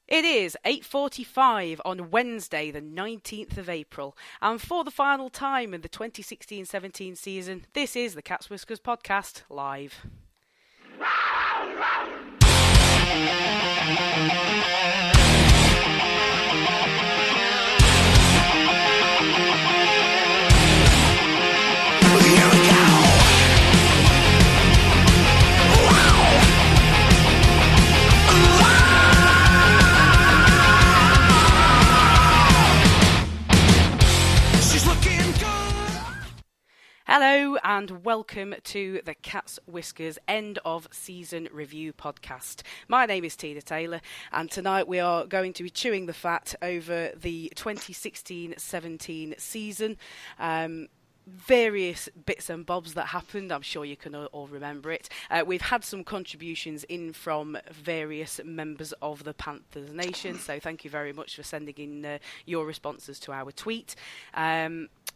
It is 8:45 on Wednesday, the 19th of April, and for the final time in the 2016-17 season, this is the Cat's Whiskers podcast live. Hello and welcome to the Cat's Whiskers End of Season Review podcast. My name is Tina Taylor and tonight we are going to be chewing the fat over the 2016-17 season. Various bits and bobs that happened. I'm sure you can all remember it. We've had some contributions in from various members of the Panthers Nation, so thank you very much for sending in your responses to our tweet.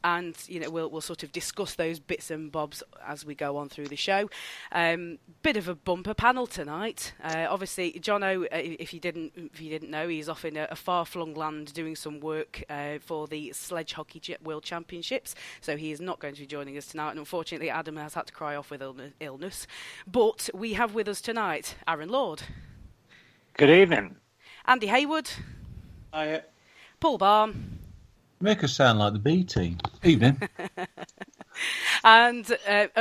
And we'll sort of discuss those bits and bobs as we go on through the show. Bit of a bumper panel tonight. Obviously, Jono, if you didn't know, he's off in a far-flung land doing some work for the Sledge Hockey World Championships. So he is not going to be joining us tonight. And unfortunately, Adam has had to cry off with illness. But we have with us tonight Aaron Lord. Good evening. Andy Haywood. Hi. Paul Balm. Make us sound like the B team. Evening. And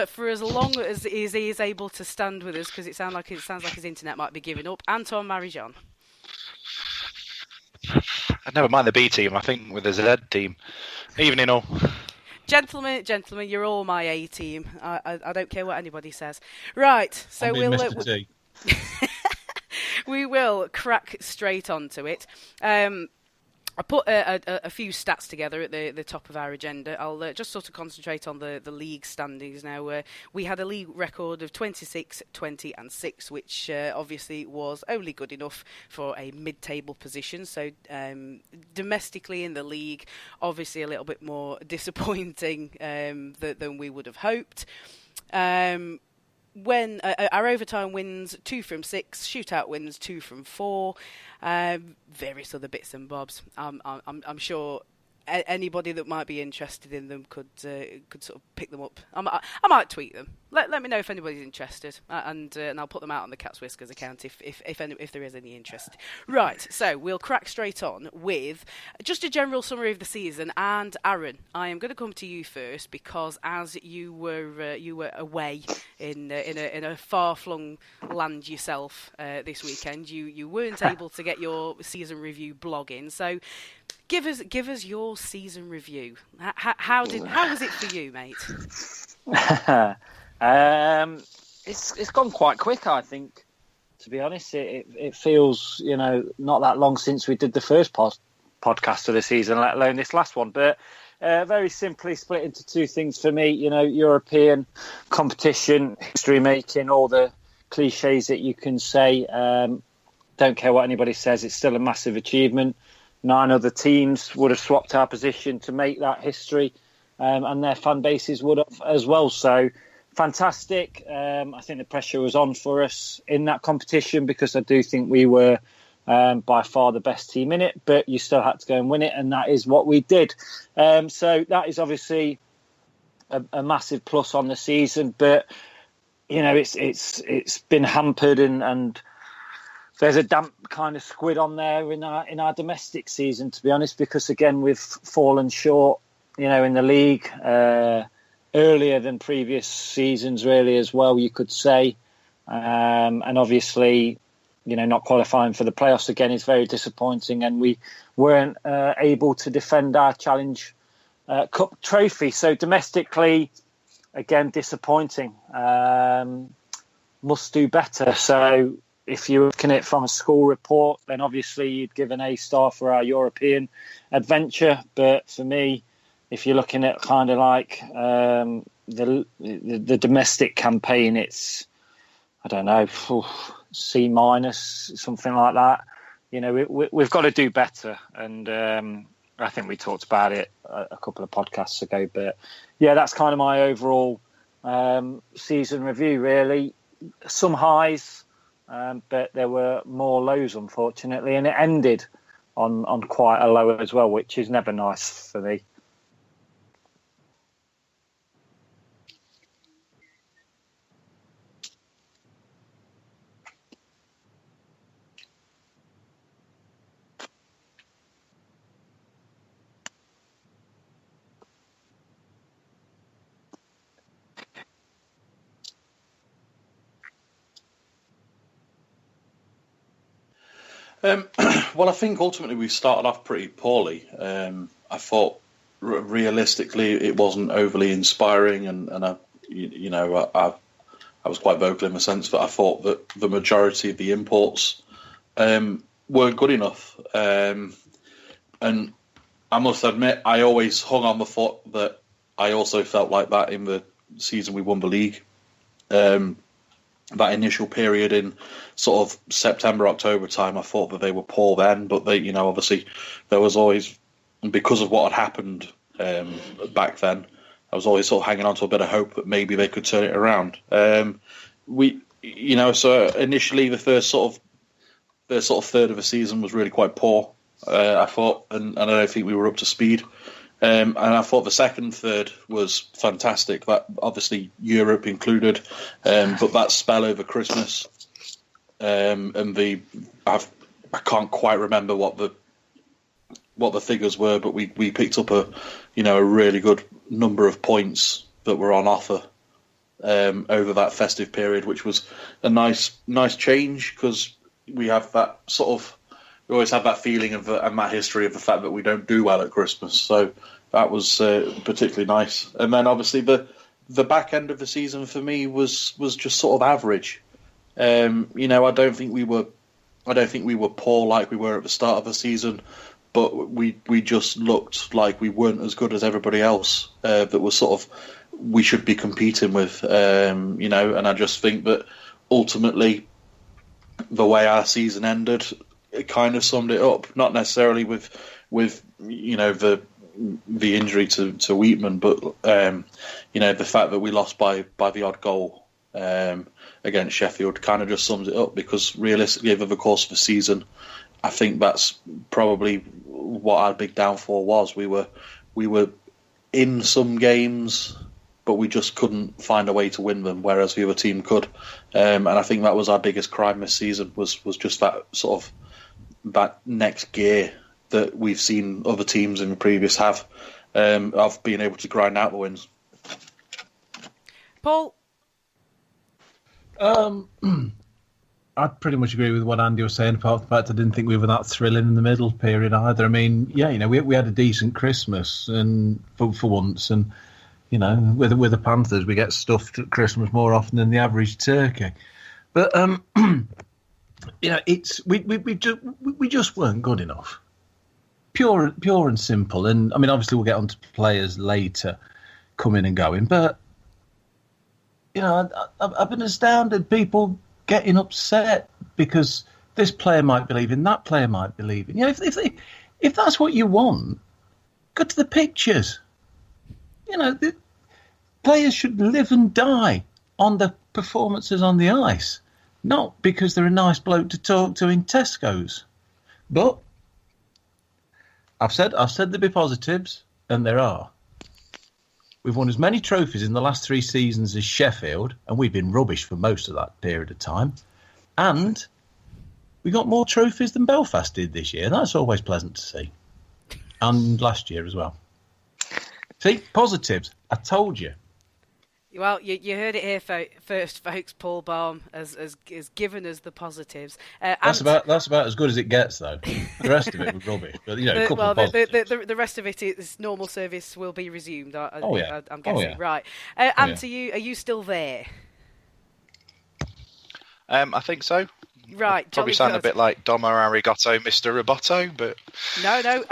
for as long as he is able to stand with us, because it sounds like his internet might be giving up, Antoine, Marie-Jeanne. I never mind the B team. I think with the Z team. Evening all. Gentlemen, you're all my A team. I don't care what anybody says. Right, so we will crack straight onto it. I put a few stats together at the top of our agenda. I'll just sort of concentrate on the league standings now. We had a league record of 26, 20 and 6, which obviously was only good enough for a mid-table position. So domestically in the league, obviously a little bit more disappointing than we would have hoped. When our overtime wins 2 from 6, shootout wins 2 from 4, various other bits and bobs. I'm sure anybody that might be interested in them could sort of pick them up. I might tweet them. Let me know if anybody's interested, and I'll put them out on the Cat's Whiskers account if there is any interest. Right, so we'll crack straight on with just a general summary of the season. And Aaron, I am going to come to you first because as you were away in a far-flung land yourself this weekend, you weren't able to get your season review blog in. So give us your season review. How was it for you, mate? It's gone quite quick, I think. To be honest, it feels not that long since we did the first podcast of the season, let alone this last one. But very simply split into two things for me. European competition, history making, all the cliches that you can say. Don't care what anybody says; it's still a massive achievement. 9 other teams would have swapped our position to make that history, and their fan bases would have as well. So fantastic. I think the pressure was on for us in that competition because I do think we were by far the best team in it, but you still had to go and win it, and that is what we did. So that is obviously a massive plus on the season, but it's been hampered and there's a damp kind of squid on there in our domestic season, to be honest, because again we've fallen short, in the league earlier than previous seasons, really as well, you could say, and obviously, not qualifying for the playoffs again is very disappointing, and we weren't able to defend our Challenge Cup trophy. So domestically, again, disappointing. Must do better. So if you're looking at it from a school report, then obviously you'd give an A star for our European adventure. But for me, if you're looking at kind of like the domestic campaign, it's, I don't know, C minus, something like that. We've got to do better. And I think we talked about it a couple of podcasts ago. But yeah, that's kind of my overall season review, really. Some highs, but there were more lows, unfortunately, and it ended on quite a low as well, which is never nice for me. Well, I think ultimately we started off pretty poorly. I thought realistically it wasn't overly inspiring, and I was quite vocal in the sense that I thought that the majority of the imports weren't good enough. And I must admit, I always hung on the thought that I also felt like that in the season we won the league. That initial period in sort of September, October time, I thought that they were poor then, but they, obviously there was always, because of what had happened back then, I was always sort of hanging on to a bit of hope that maybe they could turn it around. So initially the first sort of third of the season was really quite poor, I thought, and I don't think we were up to speed. And I thought the second third was fantastic. That obviously Europe included, but that spell over Christmas, and I can't quite remember what the figures were, but we picked up a really good number of points that were on offer over that festive period, which was a nice change, because we have that sort of. We always have that feeling and that history of the fact that we don't do well at Christmas. So that was particularly nice. And then obviously the back end of the season for me was just sort of average. I don't think we were poor like we were at the start of the season, but we just looked like we weren't as good as everybody else that was sort of we should be competing with. And I just think that ultimately the way our season ended, it kind of summed it up. Not necessarily with the injury to Wheatman, but the fact that we lost by the odd goal against Sheffield kind of just sums it up, because realistically over the course of the season, I think that's probably what our big downfall was. We were in some games, but we just couldn't find a way to win them, whereas the other team could. And I think that was our biggest crime this season, was just that sort of that next gear that we've seen other teams in the previous have, of being able to grind out the wins. Paul? I pretty much agree with what Andy was saying, apart from the fact I didn't think we were that thrilling in the middle period either. I mean, we had a decent Christmas and for once, and with the Panthers we get stuffed at Christmas more often than the average turkey. But we just weren't good enough. Pure and simple. And I mean, obviously we'll get on to players later coming and going, but I've been astounded people getting upset because this player might be leaving, that player might be leaving. If that's what you want, go to the pictures. The players should live and die on the performances on the ice, not because they're a nice bloke to talk to in Tesco's. But I've said there'd be positives, and there are. We've won as many trophies in the last 3 seasons as Sheffield, and we've been rubbish for most of that period of time. And we got more trophies than Belfast did this year. That's always pleasant to see. And last year as well. See, positives. I told you. Well, you heard it here first, folks. Paul Balm has given us the positives. That's about as good as it gets, though. The rest of it was rubbish. But a couple of positives. The rest of it is normal service will be resumed. I'm guessing. Yeah. Right. Ant, are you still there? I think so. Right, probably jolly sound good. a bit like Domo Arigato, Mr. Roboto, but no. Well,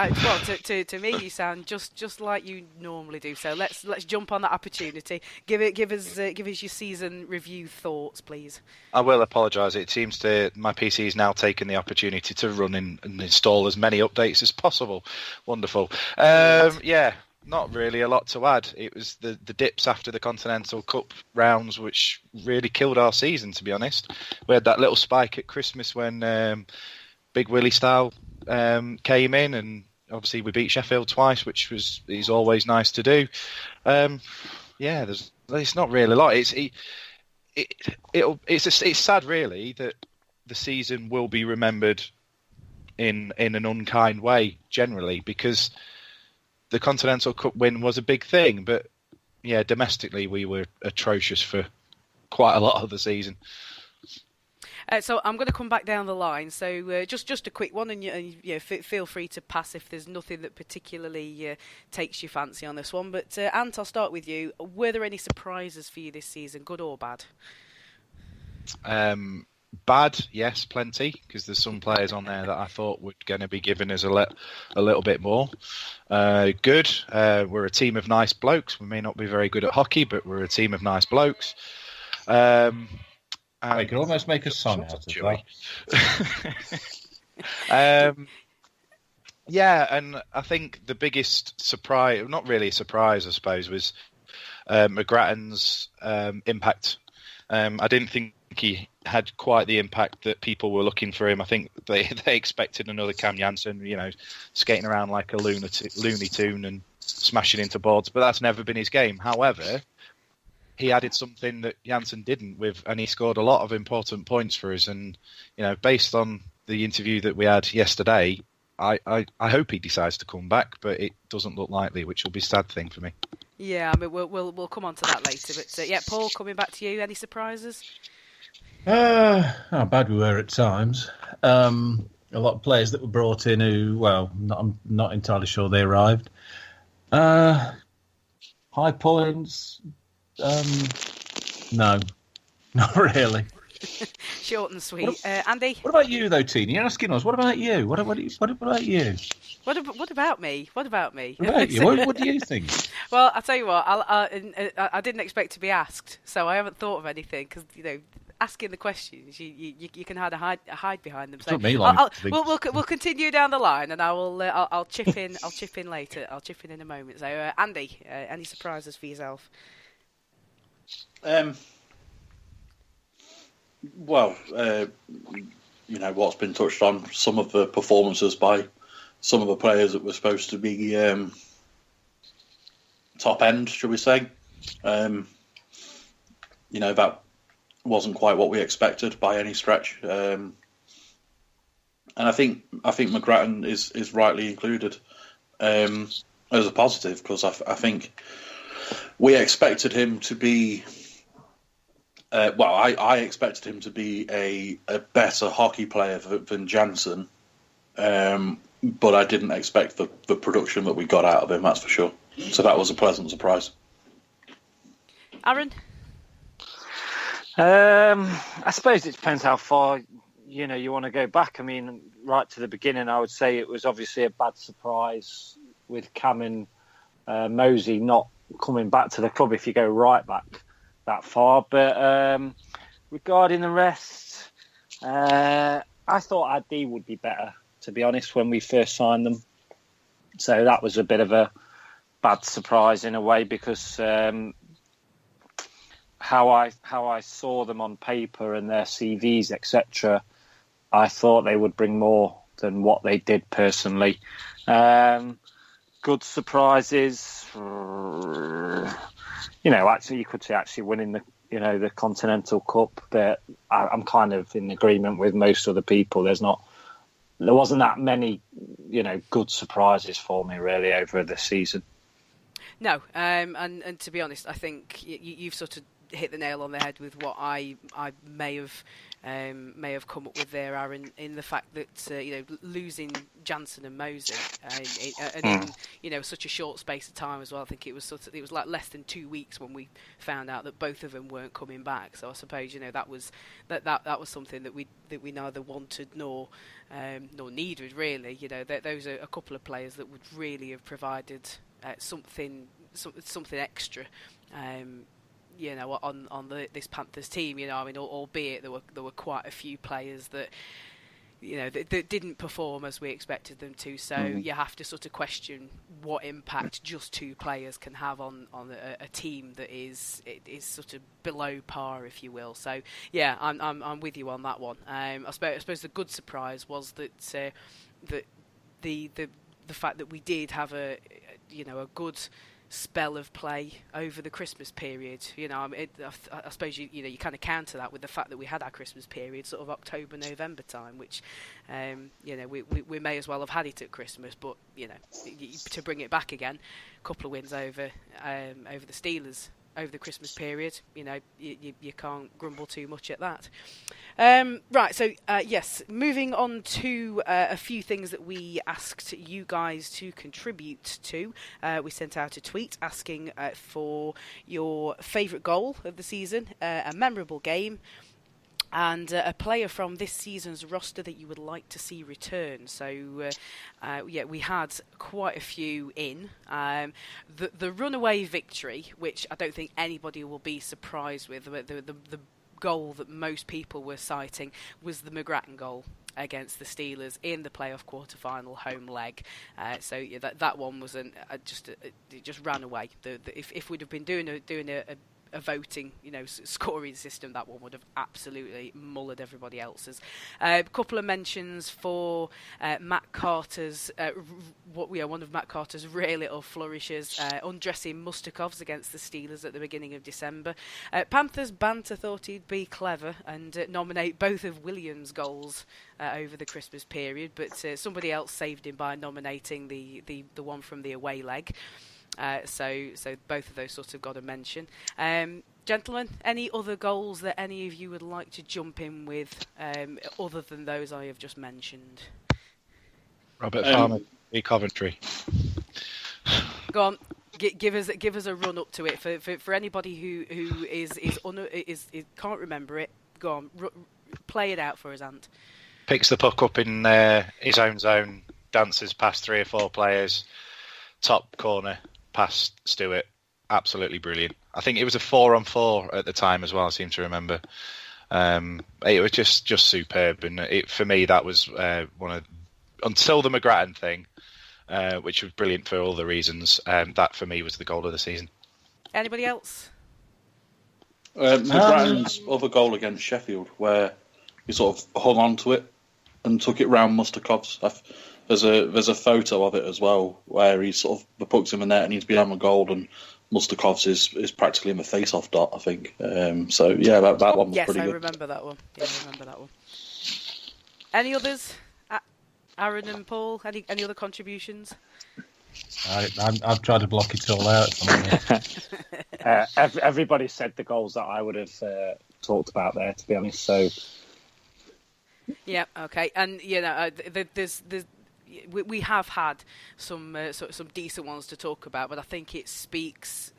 to me, you sound just like you normally do. So let's jump on that opportunity. Give us your season review thoughts, please. I will apologise. It seems my PC is now taking the opportunity to run and install as many updates as possible. Wonderful. Yeah. not really a lot to add. It was the dips after the Continental Cup rounds which really killed our season, to be honest. We had that little spike at Christmas when Big Willie style came in, and obviously we beat Sheffield twice, which is always nice to do. It's not really a lot. It's sad, really, that the season will be remembered in an unkind way generally, because the Continental Cup win was a big thing, but domestically we were atrocious for quite a lot of the season. So I'm going to come back down the line. So just a quick one, and feel free to pass if there's nothing that particularly takes your fancy on this one. But Ant, I'll start with you. Were there any surprises for you this season, good or bad? Bad, yes, plenty, because there's some players on there that I thought were going to be given us a little bit more. Good, we're a team of nice blokes. We may not be very good at hockey, but we're a team of nice blokes. I could almost make a song out of that. And I think the biggest surprise, not really a surprise, I suppose, was McGrattan's impact. I didn't think he had quite the impact that people were looking for him. I think they expected another Cam Janssen, skating around like a Looney Tune and smashing into boards, but that's never been his game. However, he added something that Janssen didn't and he scored a lot of important points for us. And, based on the interview that we had yesterday, I hope he decides to come back, but it doesn't look likely, which will be a sad thing for me. Yeah, I mean, we'll come on to that later. But Paul, coming back to you, any surprises? How bad we were at times. A lot of players that were brought in who, I'm not entirely sure they arrived. High points. No, not really. Short and sweet. Andy? What about you, though, Tina? You're asking us. What about you? What about you? What about me? What about me? What about you? What do you think? Well, I'll tell you what. I didn't expect to be asked, so I haven't thought of anything, because, asking the questions, you can hide behind them. So we'll continue down the line, and I'll chip in. I'll chip in later. I'll chip in a moment. So, Andy, any surprises for yourself? What's been touched on, some of the performances by some of the players that were supposed to be top end, should we say? That wasn't quite what we expected by any stretch. And I think McGrattan is rightly included as a positive, because I think we expected him to be. I expected him to be a better hockey player than Janssen, but I didn't expect the production that we got out of him, that's for sure. So that was a pleasant surprise. Aaron? I suppose it depends how far you want to go back. I mean, right to the beginning, I would say it was obviously a bad surprise with Cam and Mosey not coming back to the club, if you go right back that far. But regarding the rest, I thought ID would be better, to be honest, when we first signed them. So that was a bit of a bad surprise in a way, because how I saw them on paper and their CVs, etc., I thought they would bring more than what they did personally. Good surprises, actually you could say actually winning the Continental Cup, but I'm kind of in agreement with most other people. There wasn't that many good surprises for me really over the season. No, and to be honest, I think you've sort of hit the nail on the head with what I may have come up with there, Aaron, in the fact that losing Janssen and Mosey in such a short space of time as well. I think it was like less than 2 weeks when we found out that both of them weren't coming back. So I suppose that was something that we neither wanted nor needed really. Those are a couple of players that would really have provided something extra. On this Panthers team, albeit there were quite a few players that, that didn't perform as we expected them to. So you have to sort of question what impact just 2 players can have on a team that is sort of below par, if you will. So yeah, I'm with you on that one. I suppose the good surprise was that that the fact that we did have a good spell of play over the Christmas period. I suppose you kind of counter that with the fact that we had our Christmas period sort of October, November time, which we may as well have had it at Christmas, but to bring it back again, a couple of wins over the Steelers over the Christmas period, you can't grumble too much at that. Right, so yes, moving on to a few things that we asked you guys to contribute to. We sent out a tweet asking for your favourite goal of the season, a memorable game, and a player from this season's roster that you would like to see return. So, we had quite a few in. The runaway victory, which I don't think anybody will be surprised with, the goal that most people were citing was the McGrattan goal against the Steelers in the playoff quarter-final home leg. That one was it just ran away. If we'd have been doing a voting, scoring system, that one would have absolutely mullered everybody else's. A couple of mentions for Matt Carter's, one of Matt Carter's rare little flourishes, undressing Mustakovs against the Steelers at the beginning of December. Panthers banter thought he'd be clever and nominate both of Williams' goals over the Christmas period, but somebody else saved him by nominating the one from the away leg. So both of those sort of got a mention. Gentlemen, any other goals that any of you would like to jump in with, other than those I have just mentioned? Robert Farmer, Coventry. Go on, give us a run up to it for anybody who is can't remember it. Go on, play it out for us, Ant. Picks the puck up in his own zone, dances past 3 or 4 players, top corner. Past Stewart, absolutely brilliant. I think it was a 4-on-4 at the time as well, I seem to remember. It was just superb, and for me that was one of, until the McGrattan thing, which was brilliant for all the reasons. That for me was the goal of the season. Anybody else? McGrattan's other goal against Sheffield, where he sort of hung on to it and took it round Mustakov's. There's a photo of it as well where he sort of the puck's in the net and he's behind the goal, and Mustakov's is practically in the face-off dot, I think. So yeah, that one was pretty good. Yes, I remember that one. Any others? Aaron and Paul, any other contributions? I've tried to block it all out. Everybody said the goals that I would have talked about there, to be honest. So yeah, okay, and we have had some decent ones to talk about, but I think it speaks,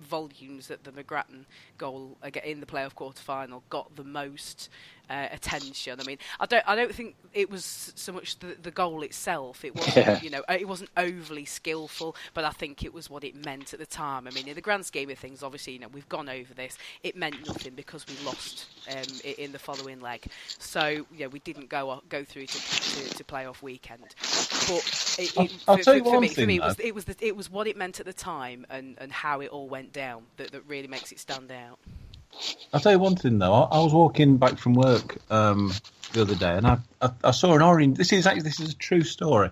volumes that the McGrattan goal in the playoff quarter-final got the most attention. I mean, I don't think it was so much the goal itself. It wasn't, it wasn't overly skillful, but I think it was what it meant at the time. I mean, in the grand scheme of things, obviously, we've gone over this. It meant nothing because we lost in the following leg. So, we didn't go through to playoff weekend. But I'll tell you one for thing, me, it was what it meant at the time and how it all went down that really makes it stand out. I'll tell you one thing though. I was walking back from work the other day, and I saw an orange. This is a true story.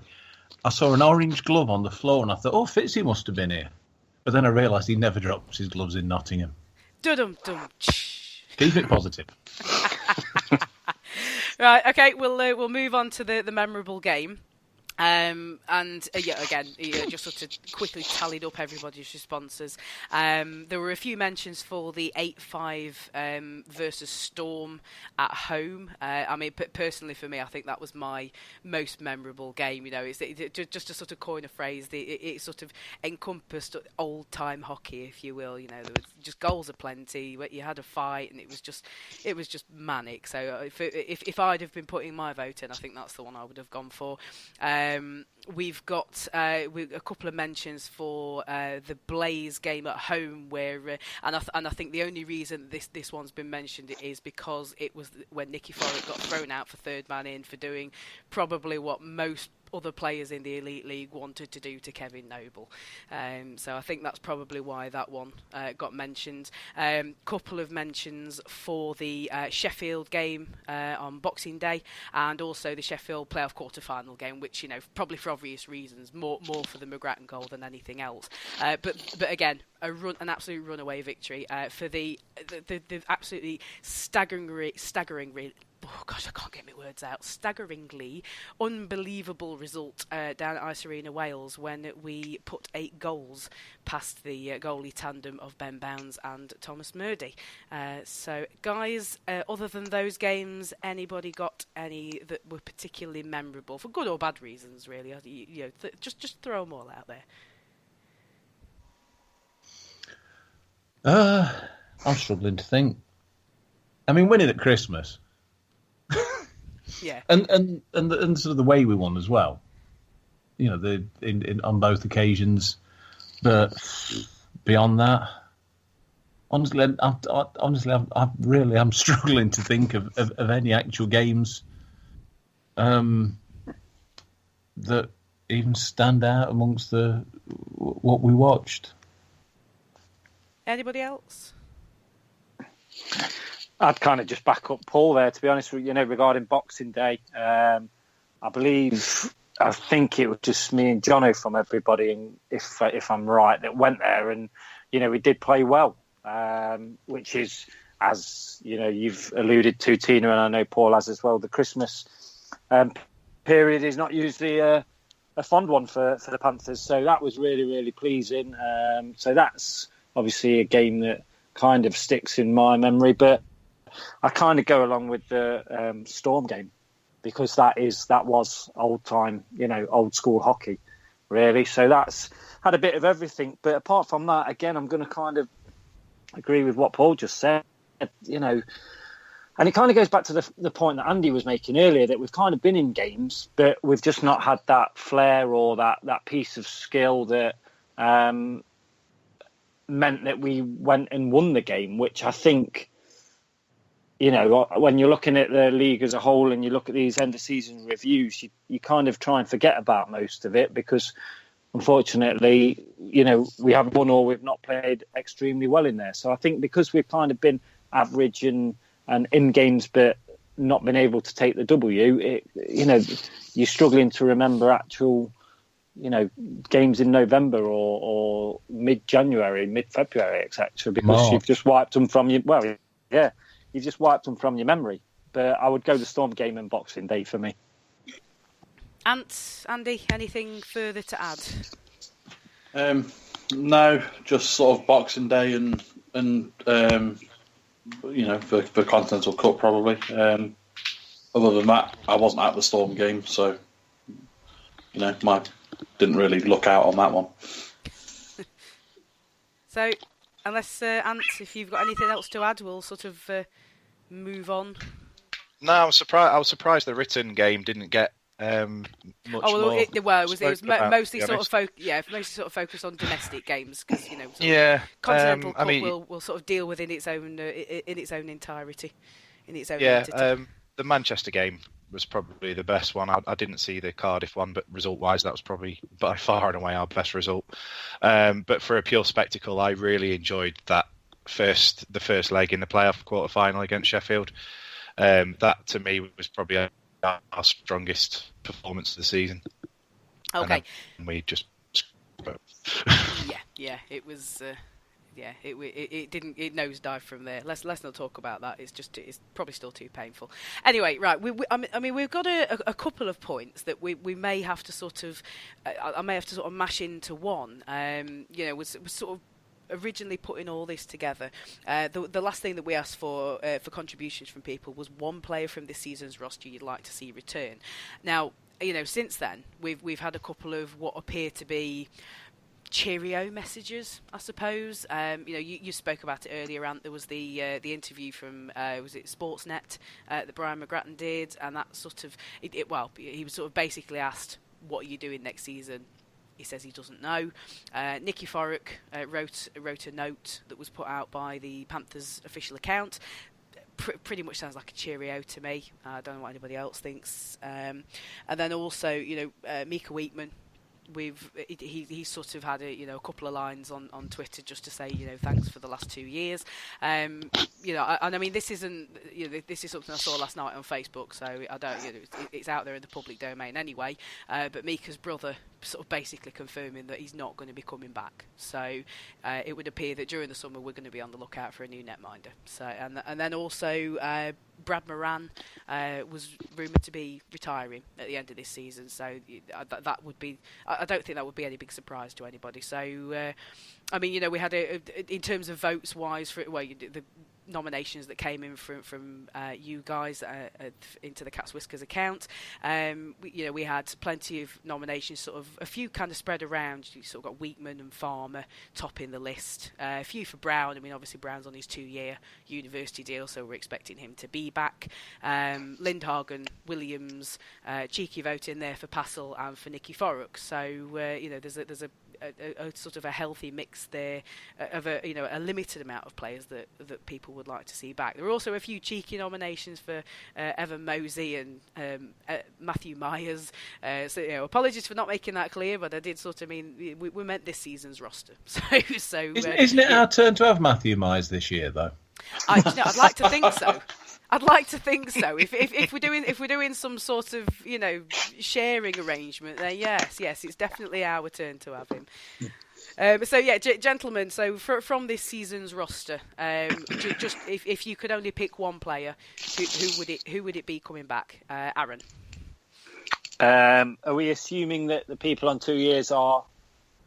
I saw an orange glove on the floor, and I thought, "Oh, Fitzy must have been here." But then I realised he never drops his gloves in Nottingham. Dum-dum. Keep it positive. Right. Okay. We'll move on to the memorable game. Just sort of quickly tallied up everybody's responses. There were a few mentions for the 8-5 versus Storm at home. Personally for me, I think that was my most memorable game. It's just to sort of coin a phrase, it sort of encompassed old-time hockey, if you will. There was just goals aplenty. You had a fight, and it was just manic. So if I'd have been putting my vote in, I think that's the one I would have gone for. We've got a couple of mentions for the Blaze game at home, where and I think the only reason this one's been mentioned is because it was when Nicky Forrett got thrown out for third man in for doing probably what most other players in the Elite League wanted to do to Kevin Noble. So I think that's probably why that one got mentioned. Couple of mentions for the Sheffield game on Boxing Day, and also the Sheffield playoff quarter-final game, which, probably for obvious reasons, more for the McGrattan goal than anything else. But again, an absolute runaway victory for the absolutely staggeringly unbelievable result down at Ice Arena, Wales, when we put 8 goals past the goalie tandem of Ben Bounds and Thomas Murdy. So, guys, other than those games, anybody got any that were particularly memorable, for good or bad reasons, really? Just throw them all out there. I'm struggling to think. I mean, winning at Christmas. Yeah, and sort of the way we won as well. On both occasions. But beyond that, honestly, I'm struggling to think of any actual games that even stand out amongst what we watched. Anybody else? I'd kind of just back up Paul there, to be honest with you, regarding Boxing Day. I think it was just me and Jono from everybody, and if I'm right, that went there, and we did play well, which is, as you've alluded to, Tina, and I know Paul has as well. The Christmas period is not usually a fond one for the Panthers, so that was really, really pleasing. So that's obviously a game that kind of sticks in my memory, but I kind of go along with the Storm game, because that was old time, old school hockey, really. So that's had a bit of everything. But apart from that, again, I'm going to kind of agree with what Paul just said, and it kind of goes back to the point that Andy was making earlier, that we've kind of been in games, but we've just not had that flair or that piece of skill that meant that we went and won the game, which I think, when you're looking at the league as a whole and you look at these end of season reviews, you kind of try and forget about most of it, because unfortunately, we haven't won or we've not played extremely well in there. So I think because we've kind of been average and in games but not been able to take the W, you're struggling to remember actual, games in November or mid-January, mid-February, etc., because you've just wiped them from your... Well, yeah. You've just wiped them from your memory. But I would go the Storm game and Boxing Day for me. Andy, anything further to add? No, just sort of Boxing Day and for Continental Cup probably. Other than that, I wasn't at the Storm game, so didn't really look out on that one. So, unless Ant, if you've got anything else to add, we'll sort of move on. No, I was surprised the written game didn't get much more. It was mostly sort of focused on domestic games, because Continental Cup will sort of deal with in its own entirety, in its own entity. The Manchester game was probably the best one. I didn't see the Cardiff one, but result-wise, that was probably by far and away our best result. But for a pure spectacle, I really enjoyed the first leg in the playoff quarter-final against Sheffield. That, to me, was probably our strongest performance of the season. Okay. And we just... yeah, it was... it didn't nosedive from there. Let's not talk about that. It's probably still too painful. Anyway, right. We've got a couple of points that we may have to sort of I may have to sort of mash into one. Was sort of originally putting all this together. The last thing that we asked for contributions from people was one player from this season's roster you'd like to see return. Now, since then we've had a couple of what appear to be cheerio messages, I suppose. You spoke about it earlier, Ant. There was the interview from was it Sportsnet that Brian McGrattan did, and that sort of he was sort of basically asked, what are you doing next season? He says he doesn't know. Nicky Forrick wrote a note that was put out by the Panthers official account. Pretty much sounds like a cheerio to me. I don't know what anybody else thinks. And then also, Mika Wheatman. He's sort of had a couple of lines on Twitter just to say thanks for the last 2 years. And I mean this isn't this is something I saw last night on Facebook, so I don't it's out there in the public domain anyway. But Mika's brother sort of basically confirming that he's not going to be coming back. So it would appear that during the summer we're going to be on the lookout for a new netminder. So and then also Brad Moran was rumoured to be retiring at the end of this season. So that would be. I don't think that would be any big surprise to anybody. So I mean we had in terms of votes wise for the nominations that came in from you guys into the Cat's Whiskers account. We had plenty of nominations, sort of a few kind of spread around. You sort of got Wheatman and Farmer topping the list. A few for Brown. I mean, obviously Brown's on his 2-year university deal, so we're expecting him to be back. Lindhagen, Williams, cheeky vote in there for Passel and for Nicky Forrick. So there's a sort of a healthy mix there of a limited amount of players that people would like to see back. There are also a few cheeky nominations for Evan Mosey and Matthew Myers. So apologies for not making that clear, but I did sort of mean we meant this season's roster. So isn't it our turn to have Matthew Myers this year though? I'd like to think so. I'd like to think so. If we're doing some sort of sharing arrangement, then yes, it's definitely our turn to have him. Gentlemen. So from this season's roster, just if you could only pick one player, who would it be coming back? Aaron. Are we assuming that the people on 2 years are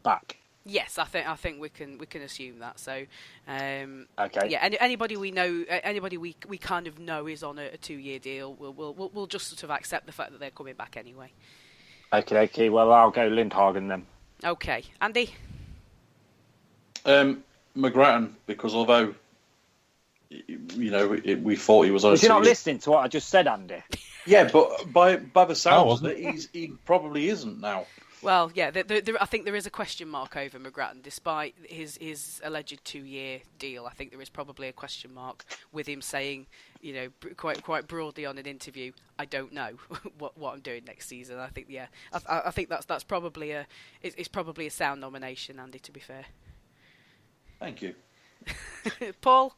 back? Yes, I think we can assume that. So, okay. Yeah, anybody we know, anybody we kind of know is on a 2-year deal, we'll just sort of accept the fact that they're coming back anyway. Okay. Well, I'll go Lindhagen then. Okay, Andy. McGrattan, because although we thought he was on. Was you not listening to what I just said, Andy? Yeah, but by the sounds of it, he probably isn't now. Well, yeah, I think there is a question mark over McGrattan, despite his alleged 2-year deal. I think there is probably a question mark with him saying, quite broadly on an interview, I don't know what I'm doing next season. I think, I think that's probably it's probably a sound nomination, Andy. To be fair. Thank you, Paul.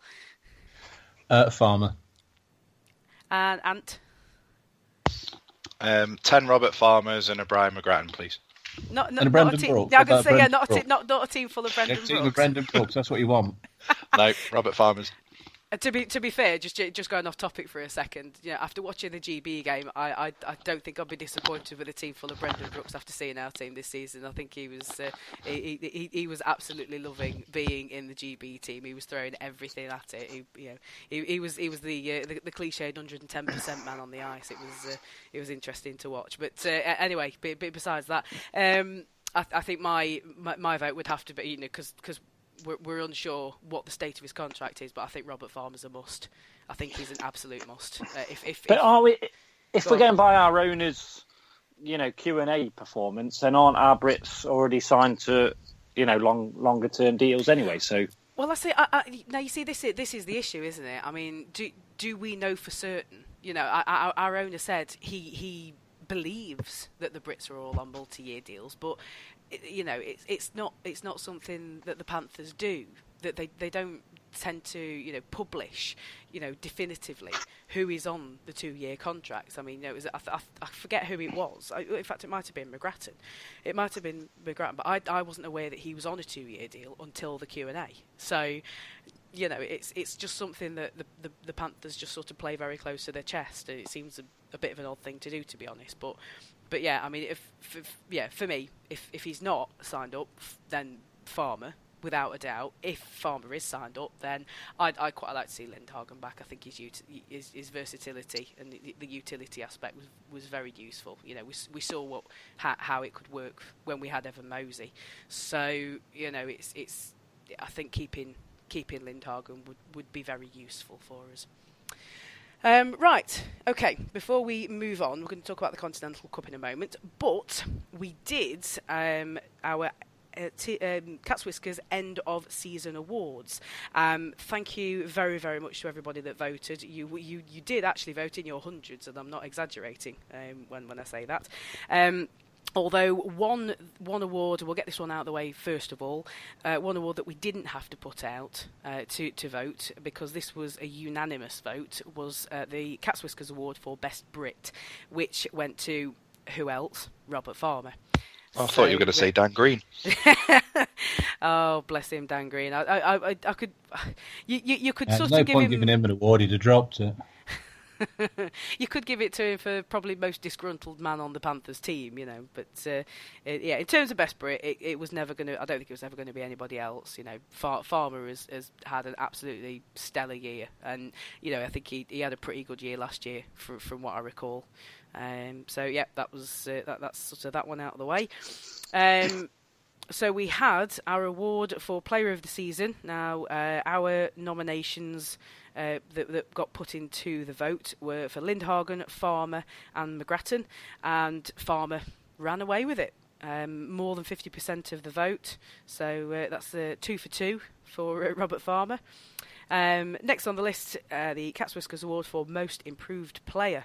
Farmer. And Ant. 10 Robert Farmers and a Brian McGrattan, please. Not a Brendan team. Brooks. Yeah, I was going to say Brendan not a team full of Brendan Brooks. Team of Brendan Brooks. That's what you want. No, Robert Farmers. To be fair, just going off topic for a second, after watching the GB game, I don't think I'd be disappointed with a team full of Brendan Brooks after seeing our team this season. I think he was he was absolutely loving being in the GB team. He was throwing everything at it. He was the cliched 110% man on the ice. It was interesting to watch. But anyway, besides that, I think my vote would have to be because. We're unsure what the state of his contract is, but I think Robert Farmer's a must. I think he's an absolute must. But are we? If we're going by our owners, Q&A performance, then aren't our Brits already signed to, longer term deals anyway? So. Well, I say now. You see, this is the issue, isn't it? I mean, do we know for certain? Our owner said he believes that the Brits are all on multi-year deals, but. It's not something that the Panthers do. That they don't tend to publish definitively who is on the 2-year contracts. I mean, I forget who it was. In fact, it might have been McGrattan. It might have been McGrattan, but I wasn't aware that he was on a 2-year deal until the Q&A. So. It's just something that the Panthers just sort of play very close to their chest. It seems a bit of an odd thing to do, to be honest. But yeah, I mean, for me, if he's not signed up, then Farmer, without a doubt. If Farmer is signed up, then I'd quite like to see Lindhagen back. I think his versatility and the utility aspect was very useful. We saw how it could work when we had Evan Mosey. So it's I think keeping Lindhagen would be very useful for us. Right, okay, before we move on, we're going to talk about the Continental Cup in a moment, but we did our Cat's Whiskers end of season awards. Thank you very, very much to everybody that voted. You did actually vote in your hundreds, and I'm not exaggerating when I say that. Although one award, we'll get this one out of the way first of all, one award that we didn't have to put out to vote, because this was a unanimous vote, was the Cat's Whiskers Award for Best Brit, which went to, who else? Robert Farmer. I thought you were going to say Dan Green. Oh, bless him, Dan Green. I could, you could sort no of give point him... giving him an award, he'd have dropped it. You could give it to him for probably most disgruntled man on the Panthers team, but yeah, in terms of Best Brit, it was never going to, I don't think it was ever going to be anybody else. Farmer has had an absolutely stellar year, and I think he had a pretty good year last year from what I recall. So yeah, that was that's sort of that one out of the way. So we had our award for Player of the Season. Now, our nominations that got put into the vote were for Lindhagen, Farmer and McGrattan, and Farmer ran away with it. More than 50% of the vote, so that's 2 for 2 for Robert Farmer. Next on the list, the Cat's Whiskers Award for Most Improved Player.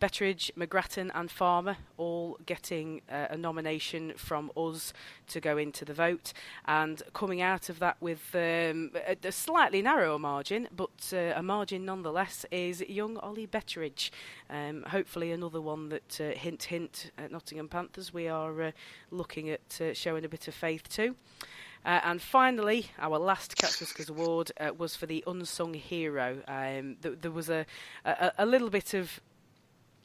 Betteridge, McGrattan and Farmer all getting a nomination from us to go into the vote, and coming out of that with a slightly narrower margin, but a margin nonetheless, is young Ollie Betteridge. Hopefully another one that, hint, at Nottingham Panthers, we are looking at showing a bit of faith to. And finally, our last Cat's Whiskers Award was for the Unsung Hero. There was a little bit of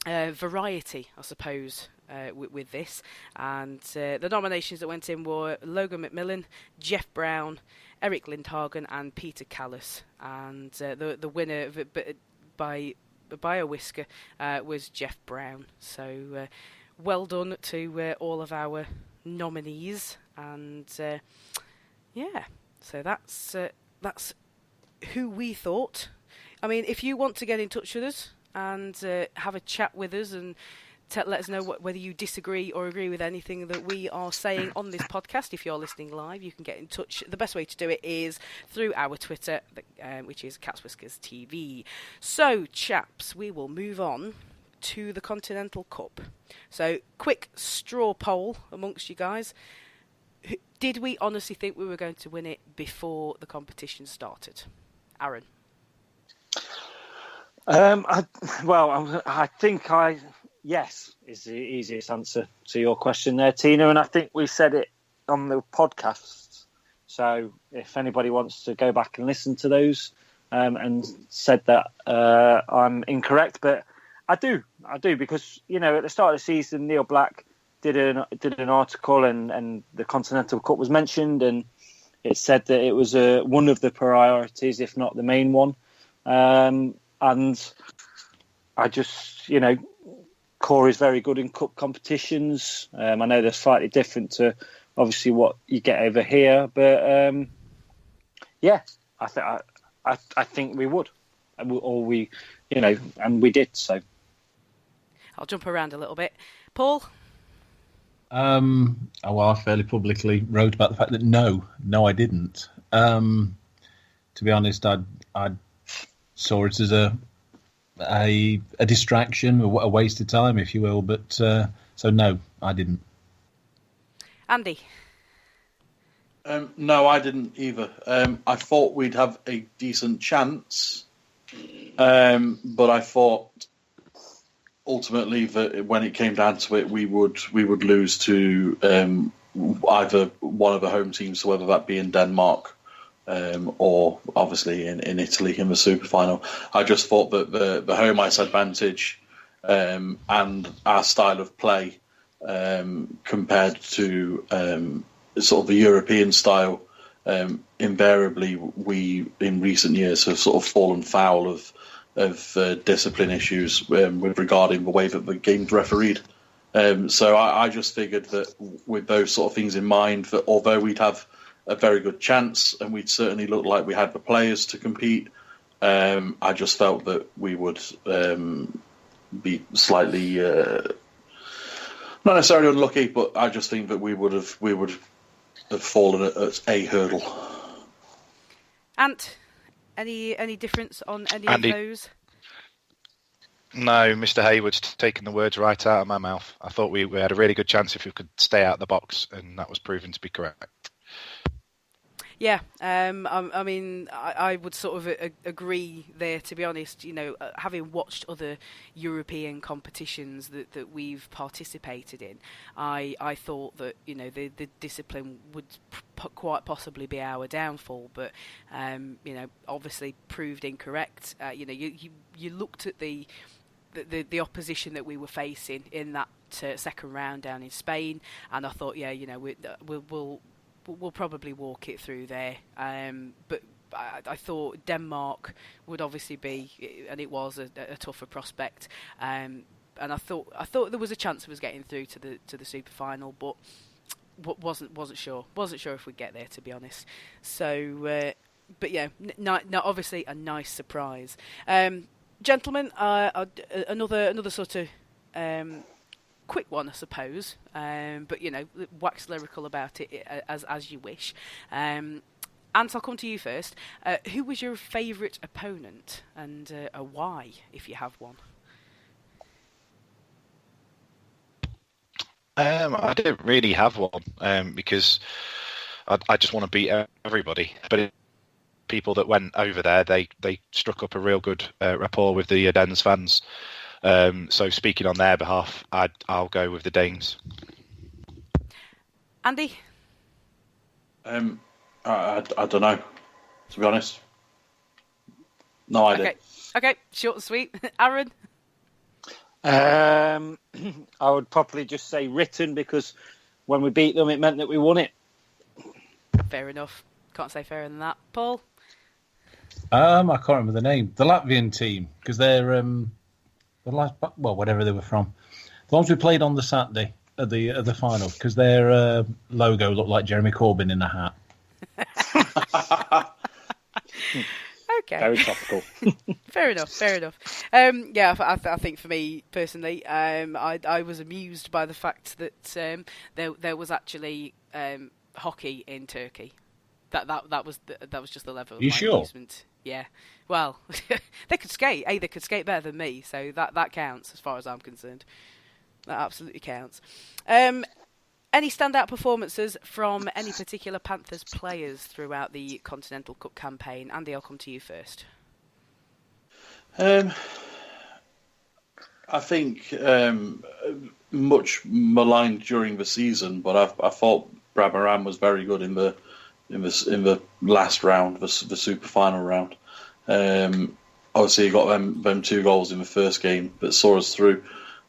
variety, I suppose, with this, and the nominations that went in were Logan McMillan, Jeff Brown, Eric Lindhagen and Peter Callis, and the winner of it by a whisker was Jeff Brown. So well done to all of our nominees, and yeah, so that's who we thought. I mean, if you want to get in touch with us and have a chat with us and let us know whether you disagree or agree with anything that we are saying on this podcast. If you're listening live, you can get in touch. The best way to do it is through our Twitter, which is Cat's Whiskers TV. So, chaps, we will move on to the Continental Cup. So, quick straw poll amongst you guys. Did we honestly think we were going to win it before the competition started? Aaron? I think yes is the easiest answer to your question there, Tina, and I think we said it on the podcast. So if anybody wants to go back and listen to those, and said that I'm incorrect, but I do because at the start of the season, Neil Black did an article and the Continental Cup was mentioned, and it said that it was one of the priorities, if not the main one. And I just, Corey's very good in cup competitions. I know they're slightly different to obviously what you get over here, but yeah, I think we would, and we did. So I'll jump around a little bit. Paul? I fairly publicly wrote about the fact that no, I didn't. To be honest, I saw it as a distraction, a waste of time, if you will. But so no, I didn't. Andy? No, I didn't either. I thought we'd have a decent chance, but I thought ultimately that when it came down to it, we would lose to either one of the home teams, so whether that be in Denmark or obviously in Italy in the Super Final. I just thought that the home ice advantage and our style of play compared to sort of the European style, invariably we in recent years have sort of fallen foul of discipline issues with regarding the way that the game's refereed. So I just figured that with those sort of things in mind, that although we'd have a very good chance and we'd certainly look like we had the players to compete, I just felt that we would be slightly not necessarily unlucky, but I just think that we would have fallen at a hurdle. Ant, any difference on any Andy. of those? No, Mr. Haywood's taken the words right out of my mouth. I thought we had a really good chance if we could stay out of the box, and that was proven to be correct. Yeah, I mean, I would sort of agree there, to be honest. Having watched other European competitions that we've participated in, I thought that, the discipline would quite possibly be our downfall, but, obviously proved incorrect. You looked at the opposition that we were facing in that second round down in Spain, and I thought, we'll probably walk it through there. But I thought Denmark would obviously be, and it was a tougher prospect. And I thought there was a chance of us getting through to the super final, but wasn't sure. Wasn't sure if we'd get there, to be honest. So, but yeah, obviously a nice surprise. Gentlemen, another sort of quick one, I suppose, but wax lyrical about it as you wish. Ant, I'll come to you first. Who was your favourite opponent, and why, if you have one? I didn't really have one because I just want to beat everybody. But people that went over there, they struck up a real good rapport with the Dens fans. So speaking on their behalf, I'll go with the Danes. Andy? I don't know, to be honest. No idea. Okay, short and sweet. Aaron? I would probably just say Written, because when we beat them, it meant that we won it. Fair enough. Can't say fairer than that. Paul? I can't remember the name. The Latvian team, because they're whatever they were from. The ones we played on the Saturday at the final, because their logo looked like Jeremy Corbyn in a hat. Okay. Very topical. Fair enough. I think for me personally, I was amused by the fact that there was actually hockey in Turkey. That was just the level of my amusement. Yeah. Well, they could skate. They could skate better than me, so that counts as far as I'm concerned. That absolutely counts. Any standout performances from any particular Panthers players throughout the Continental Cup campaign? Andy, I'll come to you first. I think much maligned during the season, but I thought Brad Moran was very good in the last round, the super final round. Obviously, he got them 2 goals in the first game that saw us through.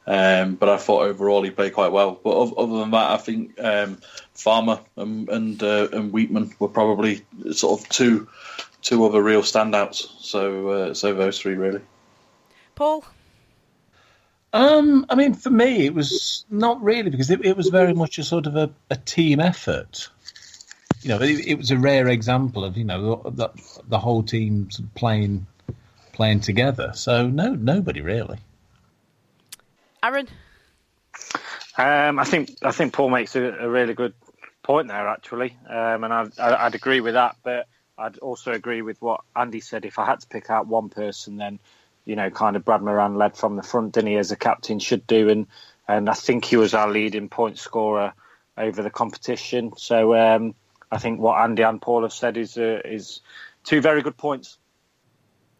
But I thought overall he played quite well. But other than that, I think Farmer and Wheatman were probably sort of two other real standouts. So those 3 really. Paul? I mean, for me, it was not really, because it was very much a sort of a team effort. It was a rare example of the whole team playing together. So nobody really. Aaron? I think Paul makes a really good point there, actually, and I'd agree with that. But I'd also agree with what Andy said. If I had to pick out one person, then kind of Brad Moran led from the front, didn't he, as a captain should do, and I think he was our leading point scorer over the competition. So I think what Andy and Paul have said is 2 very good points.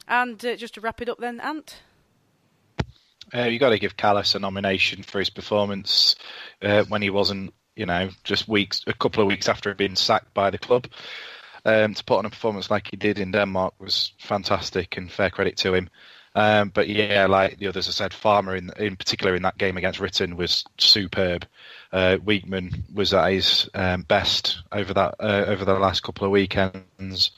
And just to wrap it up, then, Ant? You got to give Callis a nomination for his performance when he wasn't, just a couple of weeks after being sacked by the club. To put on a performance like he did in Denmark was fantastic, and fair credit to him. But yeah, like the others have said, Farmer in particular in that game against Written was superb. Weigman was at his best over the last couple of weekends.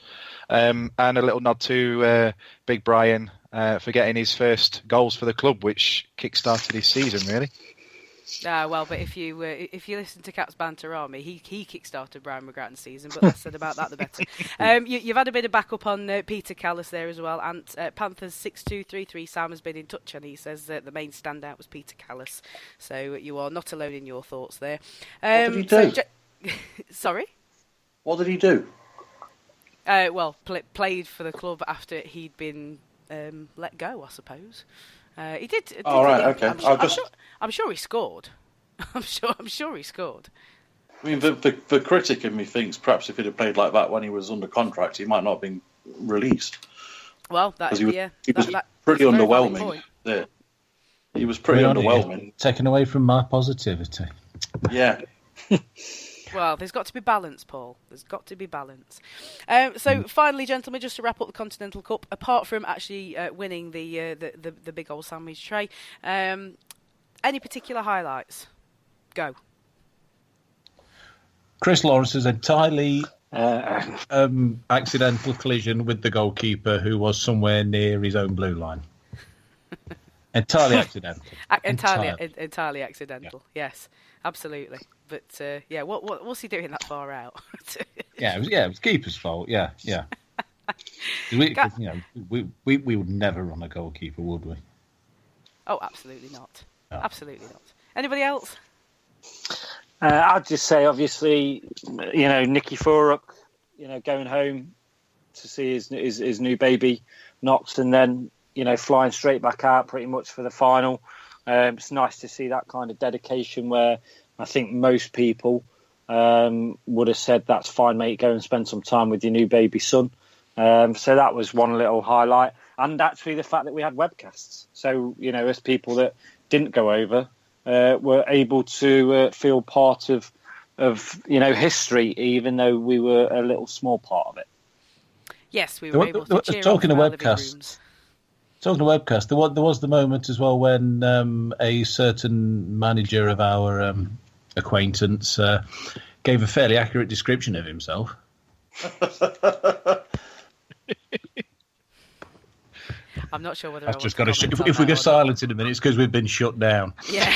And a little nod to Big Brian for getting his first goals for the club, which kick-started his season, really. Well, but if you listen to Cat's Banter Army, he kick-started Brian McGrattan's season, but less said about that, the better. You've had a bit of backup on Peter Callis there as well, and Panthers 6233. Sam has been in touch, and he says that the main standout was Peter Callis. So you are not alone in your thoughts there. What did he do? Sorry? What did he do? Played for the club after he'd been let go, I suppose. He did. Oh, right, okay. I'm sure he scored. I'm sure he scored. I mean, the critic in me thinks perhaps if he'd have played like that when he was under contract, he might not have been released. Well, he was pretty underwhelming. Yeah. He was pretty underwhelming. Taken away from my positivity. Yeah. Well, there's got to be balance, Paul. There's got to be balance. So, finally, gentlemen, just to wrap up the Continental Cup, apart from actually winning the big old sandwich tray, any particular highlights? Go. Chris Lawrence's entirely accidental collision with the goalkeeper, who was somewhere near his own blue line. Entirely accidental. Entirely accidental. Yeah. Yes, absolutely. But what's he doing that far out? it was keeper's fault. Yeah. We would never run a goalkeeper, would we? Oh, absolutely not. No. Absolutely not. Anybody else? I'd just say, obviously, Nicky Furuk, going home to see his new baby Knox, and then flying straight back out pretty much for the final. It's nice to see that kind of dedication where I think most people would have said, that's fine, mate, go and spend some time with your new baby son. So that was one little highlight. And actually the fact that we had webcasts. So, as people that didn't go over were able to feel part of history, even though we were a little small part of it. Yes, we were able to cheer talking on to our living webcasts. rooms. Talking to webcast, there was the moment as well when a certain manager of our acquaintance gave a fairly accurate description of himself. I'm not sure whether I've just got to. If we go silent in a minute, it's because we've been shut down. Yeah.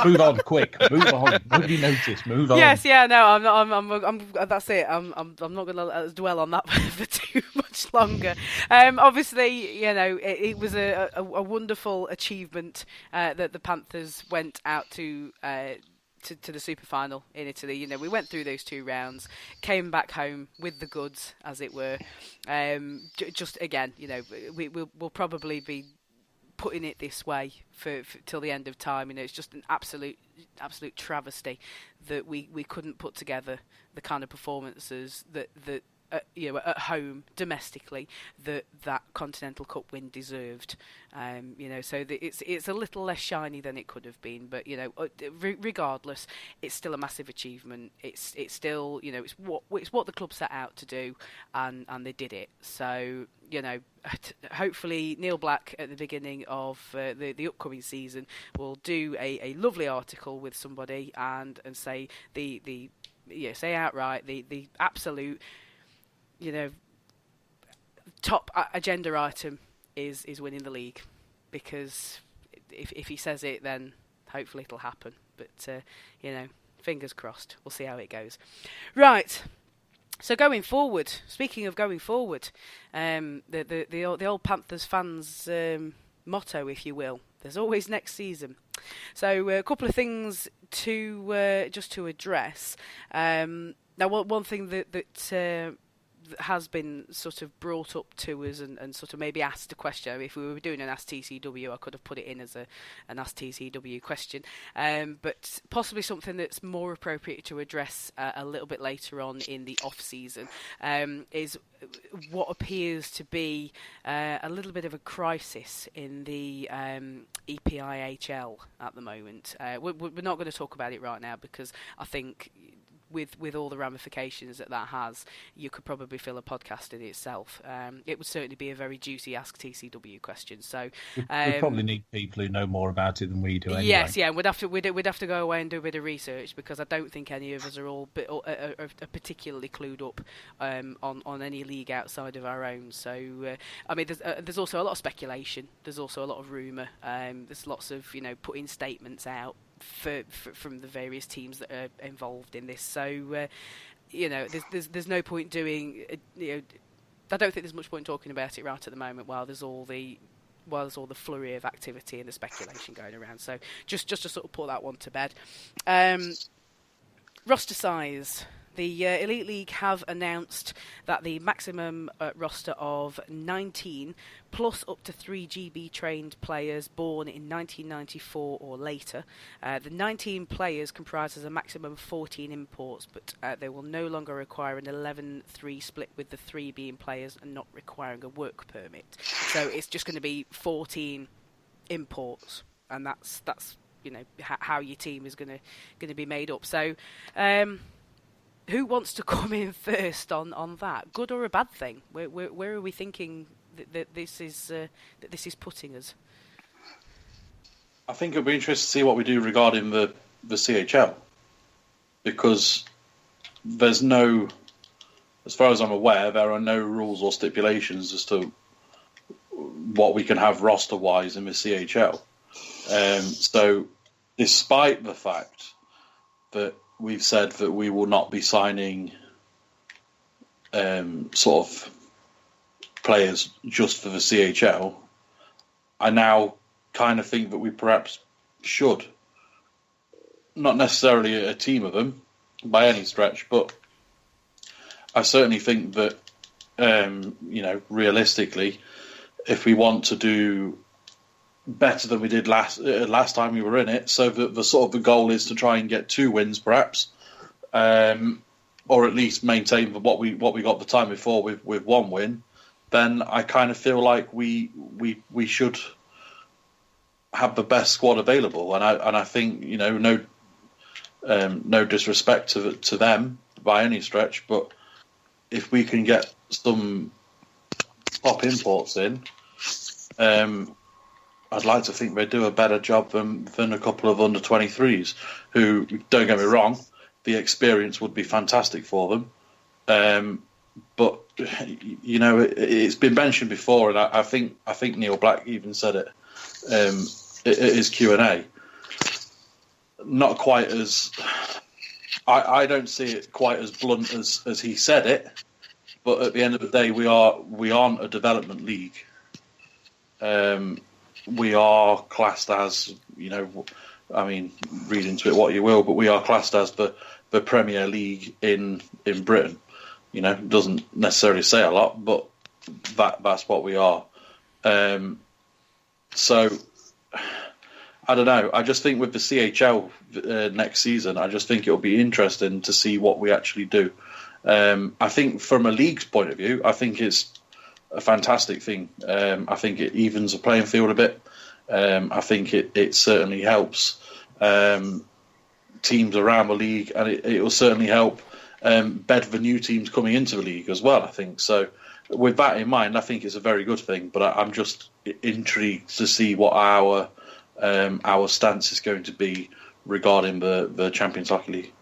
Move on, quick. Move on. Nobody noticed. Move on. Yes, yeah, no, I'm that's it. I'm not going to dwell on that for too much longer. Obviously, it was a wonderful achievement that the Panthers went out to the super final in Italy. We went through those 2 rounds, came back home with the goods, as it were. Just again, we'll probably be putting it this way for till the end of time. It's just an absolute travesty that we couldn't put together the kind of performances that at home domestically that Continental Cup win deserved. So it's a little less shiny than it could have been, but regardless, it's still a massive achievement. It's still it's what the club set out to do, and they did it. So hopefully Neil Black at the beginning of the upcoming season will do a lovely article with somebody and say say outright the absolute top agenda item is winning the league, because if he says it, then hopefully it'll happen. But fingers crossed. We'll see how it goes. Right. So going forward, speaking of going forward, the old Panthers fans' motto, if you will, there's always next season. So a couple of things to just to address. Now, one thing that has been sort of brought up to us and sort of maybe asked a question. If we were doing an Ask TCW, I could have put it in as an Ask TCW question, but possibly something that's more appropriate to address a little bit later on in the off season is what appears to be a little bit of a crisis in the EPIHL at the moment. We're not going to talk about it right now, because I think with all the ramifications that has, you could probably fill a podcast in itself. It would certainly be a very juicy Ask TCW question. So we probably need people who know more about it than we do. Anyway. Yes, yeah, we'd have to go away and do a bit of research, because I don't think any of us are all are particularly clued up on any league outside of our own. So I mean, there's also a lot of speculation. There's also a lot of rumour. There's lots of putting statements out from the various teams that are involved in this. So there's no point doing I don't think there's much point talking about it right at the moment while there's all the flurry of activity and the speculation going around. So just to sort of put that one to bed. Roster size. The Elite League have announced that the maximum roster of 19 plus up to 3 GB trained players born in 1994 or later. The 19 players comprises a maximum of 14 imports, but they will no longer require an 11-3 split, with the 3 being players and not requiring a work permit. So it's just going to be 14 imports, and that's how your team is going to be made up. So. Who wants to come in first on that? Good or a bad thing? Where are we thinking that this is putting us? I think it'll be interesting to see what we do regarding the CHL, because there's no, as far as I'm aware, there are no rules or stipulations as to what we can have roster-wise in the CHL. So, despite the fact that we've said that we will not be signing sort of players just for the CHL, I now kind of think that we perhaps should. Not necessarily a team of them by any stretch, but I certainly think that, realistically, if we want to do better than we did last time we were in it, so the sort of the goal is to try and get 2 wins perhaps, or at least maintain what we got the time before with 1 win, then I kind of feel like we should have the best squad available, and I think no disrespect to them by any stretch, but if we can get some top imports in, I'd like to think they do a better job than a couple of under-23s who, don't get me wrong, the experience would be fantastic for them. But it's been mentioned before, and I think Neil Black even said it at his Q&A. Not quite as I don't see it quite as blunt as he said it, but at the end of the day, we aren't a development league. We are classed as, read into it what you will, but we are classed as the Premier League in Britain. It doesn't necessarily say a lot, but that's what we are. So, I don't know. I just think with the CHL next season, I just think it'll be interesting to see what we actually do. I think from a league's point of view, I think it's a fantastic thing. I think it evens the playing field a bit. I think it certainly helps teams around the league, and it will certainly help bed the new teams coming into the league as well, I think. So with that in mind, I think it's a very good thing, but I'm just intrigued to see what our stance is going to be regarding the Champions Hockey League.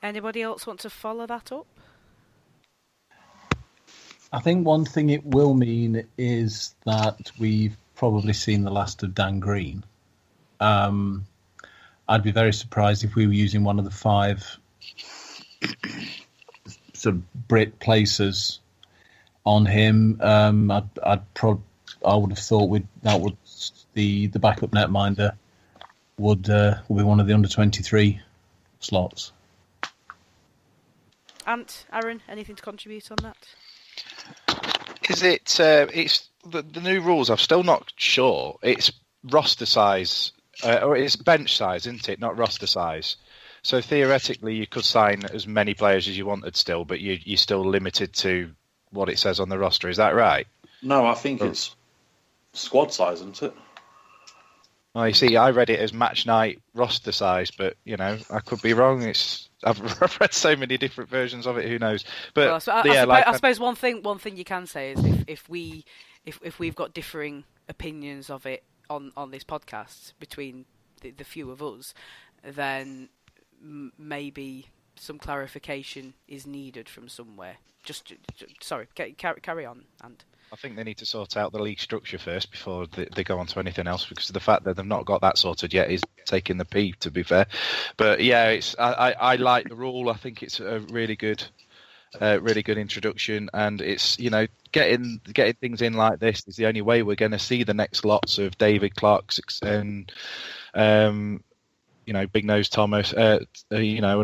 Anybody else want to follow that up? I think one thing it will mean is that we've probably seen the last of Dan Green. I'd be very surprised if we were using one of the 5 sort of Brit places on him. I would have thought the backup netminder would be one of the under-23 slots. Aaron, anything to contribute on that? Is it? It's the new rules. I'm still not sure. It's roster size, or it's bench size, isn't it? Not roster size. So theoretically, you could sign as many players as you wanted still, but you're still limited to what it says on the roster. Is that right? No, I think it's squad size, isn't it? Well, you see, I read it as match night roster size, but I could be wrong. I've read so many different versions of it. Who knows? But I suppose one thing you can say is if we've got differing opinions of it on this podcast between the few of us, then maybe some clarification is needed from somewhere. Sorry, carry on, and. I think they need to sort out the league structure first before they go on to anything else, because the fact that they've not got that sorted yet is taking the pee, to be fair. But yeah, I like the rule. I think it's a really good introduction, and it's getting things in like this is the only way we're going to see the next lots of David Clark's and Big Nose Thomas, and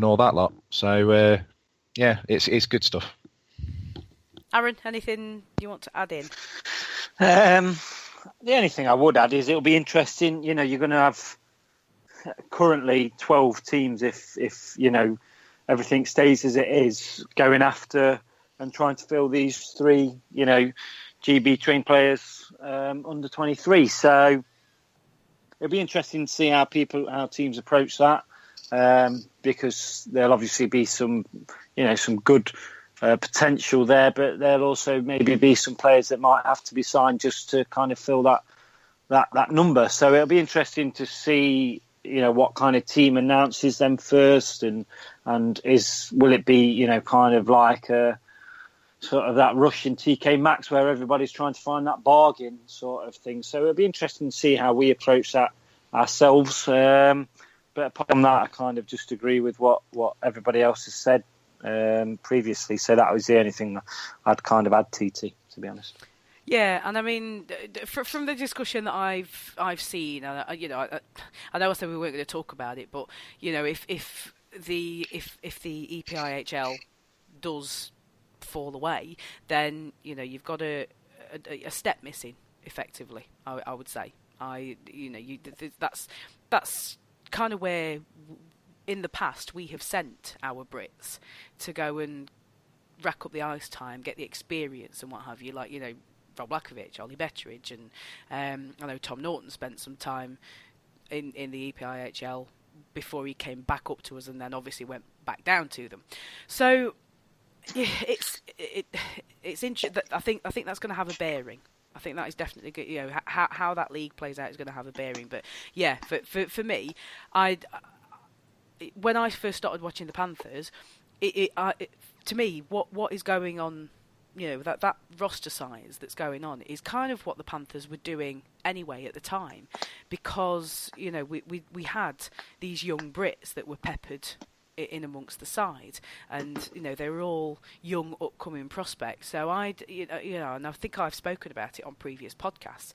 all that lot. So yeah, it's good stuff. Aaron, anything you want to add in? The only thing I would add is it'll be interesting. You're going to have currently 12 teams if everything stays as it is, going after and trying to fill these 3 GB trained players under 23. So it'll be interesting to see how teams approach that, because there'll obviously be some good potential there, but there'll also maybe be some players that might have to be signed just to kind of fill that number. So it'll be interesting to see what kind of team announces them first, and will it be kind of like a sort of that rush in TK Maxx where everybody's trying to find that bargain sort of thing. So it'll be interesting to see how we approach that ourselves. But apart from that, I kind of just agree with what everybody else has said previously. So that was the only thing I'd kind of add, TT, to be honest. Yeah, and I mean, from the discussion that I've seen, I know I said we weren't going to talk about it, but if the EPIHL does fall away, then you've got a step missing, effectively. I would say, that's kind of where in the past we have sent our Brits to go and rack up the ice time, get the experience and what have you, like Rob Lakovic, Ollie Betteridge, and I know Tom Norton spent some time in the EPIHL before he came back up to us, and then obviously went back down to them. So yeah, it's interesting. I think that's going to have a bearing. I think that is definitely good. How that league plays out is going to have a bearing. But yeah, for me, when I first started watching the Panthers, to me, what is going on, that roster size that's going on is kind of what the Panthers were doing anyway at the time, because we had these young Brits that were peppered in amongst the side, and they were all young upcoming prospects. So and I think I've spoken about it on previous podcasts,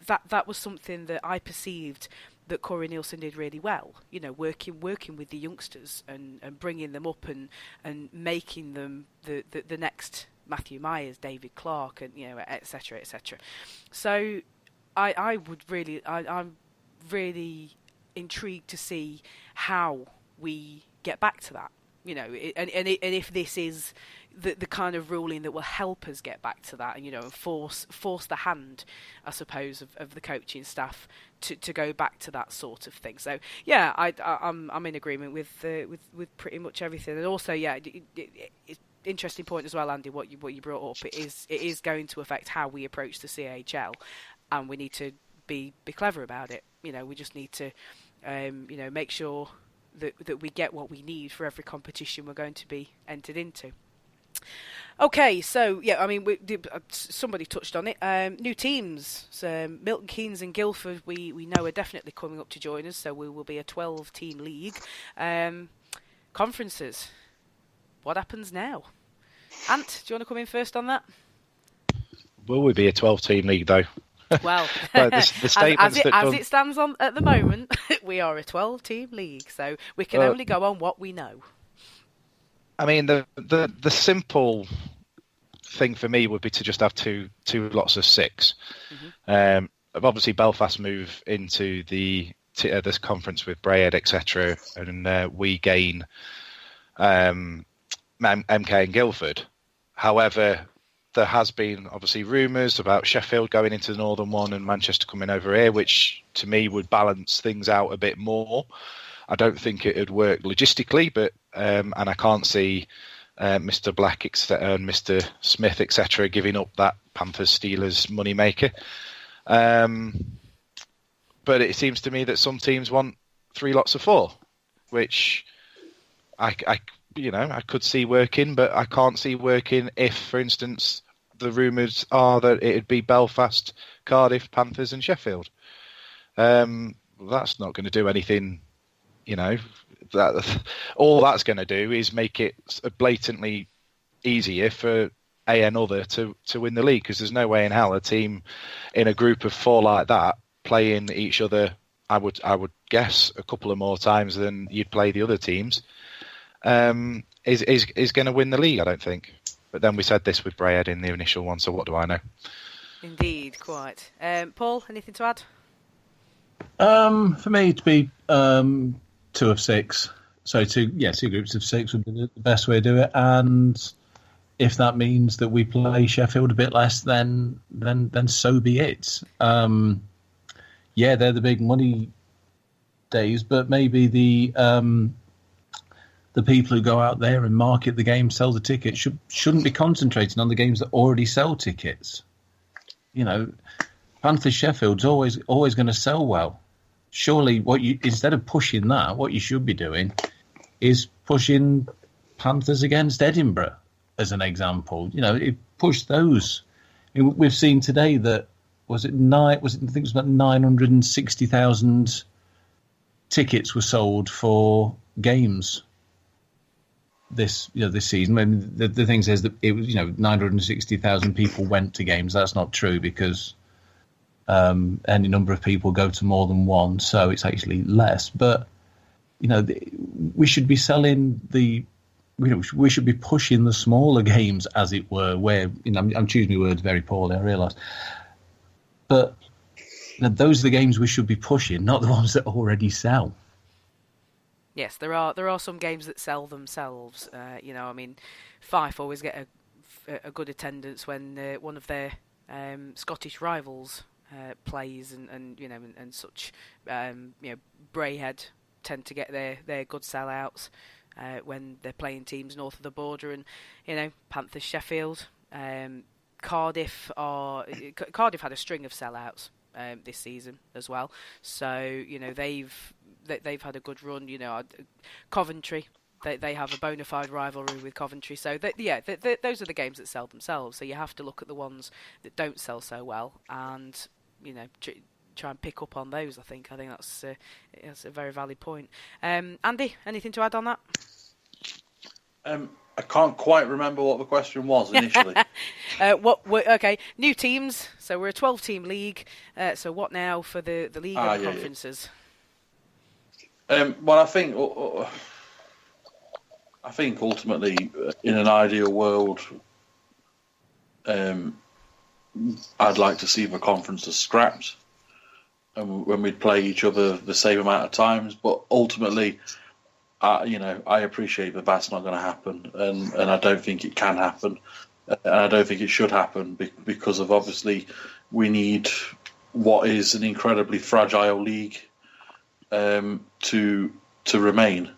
that was something that I perceived that Corey Nielsen did really well, working with the youngsters and bringing them up and making them the next Matthew Myers, David Clark, and etc. etc. So I'm really intrigued to see how we get back to that, and if this is the kind of ruling that will help us get back to that, and force the hand, I suppose, of the coaching staff to go back to that sort of thing. So yeah, I'm in agreement with pretty much everything, and also it's interesting point as well, Andy, what you brought up. It is going to affect how we approach the CHL, and we need to be clever about it. We just need to make sure that we get what we need for every competition we're going to be entered into. Okay, so yeah, I mean, somebody touched on it. New teams, so Milton Keynes and Guildford, we know are definitely coming up to join us. So we will be a 12-team league. Conferences, what happens now? Ant, do you want to come in first on that? Will we be a 12-team league though? Well, the statements as it stands on at the moment, we are a 12-team league, so we can only go on what we know. I mean, the simple thing for me would be to just have two lots of 6. Mm-hmm. Obviously, Belfast move into this conference with Braid, etc., and we gain MK and Guildford. However, there has been obviously rumours about Sheffield going into the Northern one and Manchester coming over here, which to me would balance things out a bit more. I don't think it would work logistically, but and I can't see Mr. Black and Mr. Smith, etc., giving up that Panthers Steelers moneymaker. But it seems to me that some teams want 3 lots of 4, which I could see working, but I can't see working if, for instance, the rumours are that it'd be Belfast, Cardiff, Panthers, and Sheffield. That's not going to do anything, all that's going to do is make it blatantly easier for another to win the league, because there's no way in hell a team in a group of 4 like that playing each other, I would guess, a couple of more times than you'd play the other teams, is going to win the league, I don't think. But then we said this with Brayhead in the initial one, so what do I know? Indeed, quite. Paul, anything to add? For me, to be 2 of 6. So 2 groups of 6 would be the best way to do it. And if that means that we play Sheffield a bit less, then so be it. They're the big money days, but maybe the people who go out there and market the game, sell the tickets, shouldn't be concentrating on the games that already sell tickets. Panthers Sheffield's always going to sell well. Surely, instead of pushing that, what you should be doing is pushing Panthers against Edinburgh as an example. Push those. We've seen today that I think it was about 960,000 tickets were sold for games this season. I mean, the thing says that it was 960,000 people went to games. That's not true, because any number of people go to more than one, so it's actually less. But we should be selling we should be pushing the smaller games, as it were. Where I'm choosing my words very poorly, I realise, but those are the games we should be pushing, not the ones that already sell. Yes, there are some games that sell themselves. Fife always get a good attendance when one of their Scottish rivals plays, and such. Brayhead tend to get their good sellouts when they're playing teams north of the border, and Panthers Sheffield, Cardiff had a string of sellouts this season as well. So they've had a good run. Coventry, they have a bona fide rivalry with Coventry. So those are the games that sell themselves. So you have to look at the ones that don't sell so well, and try and pick up on those. I think that's a very valid point. Andy, anything to add on that? I can't quite remember what the question was initially. Okay, new teams. So we're a 12-team league. So what now for the league and conferences? Well, I think ultimately, in an ideal world, I'd like to see the conferences scrapped, and when we'd play each other the same amount of times. But ultimately, I appreciate that that's not going to happen, and I don't think it can happen, and I don't think it should happen, because of, obviously, we need what is an incredibly fragile league to remain.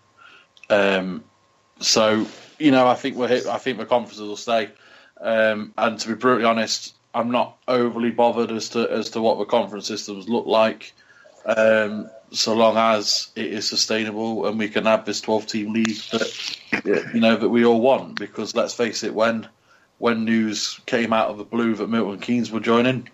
So I think the conferences will stay, and to be brutally honest, I'm not overly bothered as to what the conference systems look like, so long as it is sustainable and we can have this 12-team league that we all want. Because let's face it, when news came out of the blue that Milton Keynes were joining,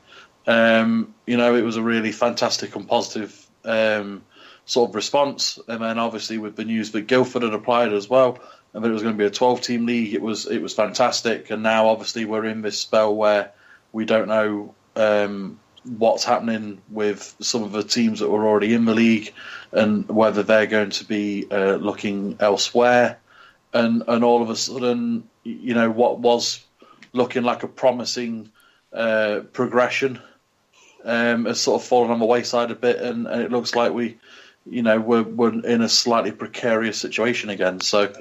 it was a really fantastic and positive sort of response. And then obviously with the news that Guildford had applied as well, and that it was going to be a 12-team league, it was fantastic. And now obviously we're in this spell where we don't know what's happening with some of the teams that were already in the league, and whether they're going to be looking elsewhere. And all of a sudden, what was looking like a promising progression has sort of fallen on the wayside a bit, and it looks like we're in a slightly precarious situation again. So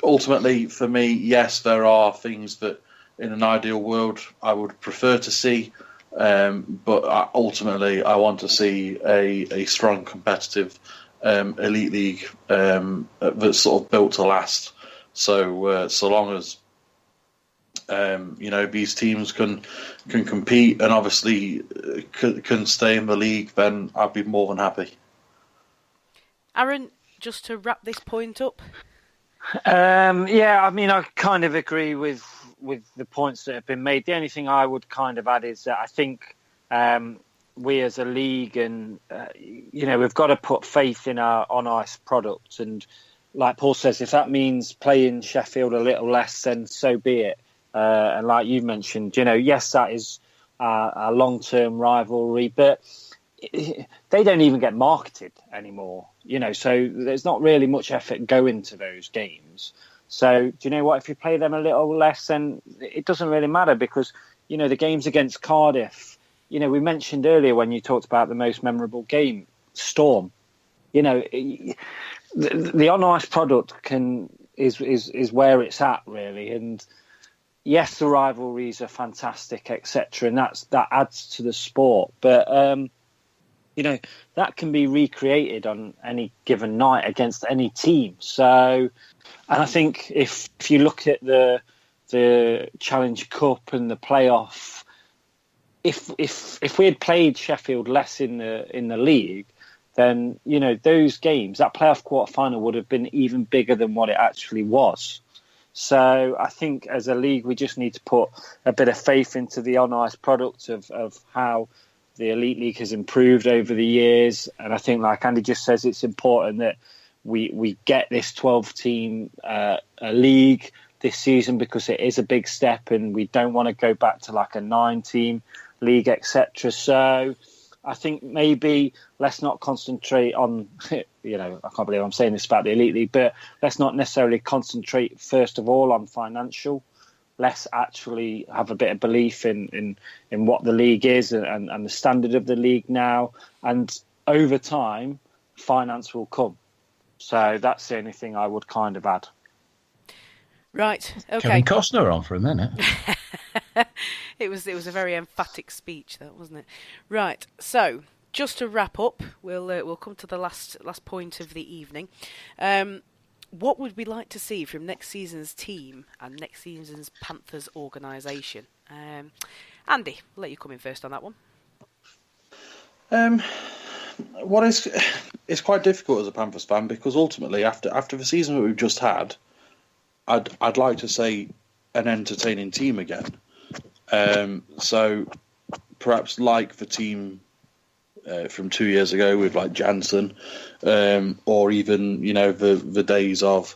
ultimately, for me, yes, there are things that in an ideal world I would prefer to see, but ultimately I want to see a strong competitive elite league that's sort of built to last. So so long as these teams can compete and obviously can stay in the league, then I'd be more than happy. Aaron, just to wrap this point up. I kind of agree with with the points that have been made. The only thing I would kind of add is that I think we as a league and, we've got to put faith in our on-ice product. And like Paul says, if that means playing Sheffield a little less, then so be it. And like you mentioned, yes, that is a long-term rivalry, but they don't even get marketed anymore, so there's not really much effort going to those games. So do you know what? If you play them a little less, then it doesn't really matter because, the games against Cardiff, we mentioned earlier when you talked about the most memorable game, Storm, the on-ice product is where it's at, really. And yes, the rivalries are fantastic, etc., and that adds to the sport. But that can be recreated on any given night against any team. So, and I think if you look at the Challenge Cup and the playoff, if we had played Sheffield less in the league, then those games, that playoff quarter final would have been even bigger than what it actually was. So I think as a league, we just need to put a bit of faith into the on-ice product of how the Elite League has improved over the years. And I think, like Andy just says, it's important that we get this 12-team league this season because it is a big step and we don't want to go back to like a 9-team league, etc. So I think maybe let's not concentrate on, I can't believe I'm saying this about the Elite League, but let's not necessarily concentrate first of all on financial. Let's actually have a bit of belief in what the league is and the standard of the league now. And over time, finance will come. So that's the only thing I would kind of add. Right. Okay. Kevin Costner on for a minute. It was a very emphatic speech, that wasn't it? Right. So just to wrap up, we'll come to the last point of the evening. What would we like to see from next season's team and next season's Panthers organisation? Andy, I'll let you come in first on that one. It's quite difficult as a Panthers fan because ultimately, after the season that we've just had, I'd like to say an entertaining team again. So perhaps like the team from 2 years ago with like Jansen, or even the days of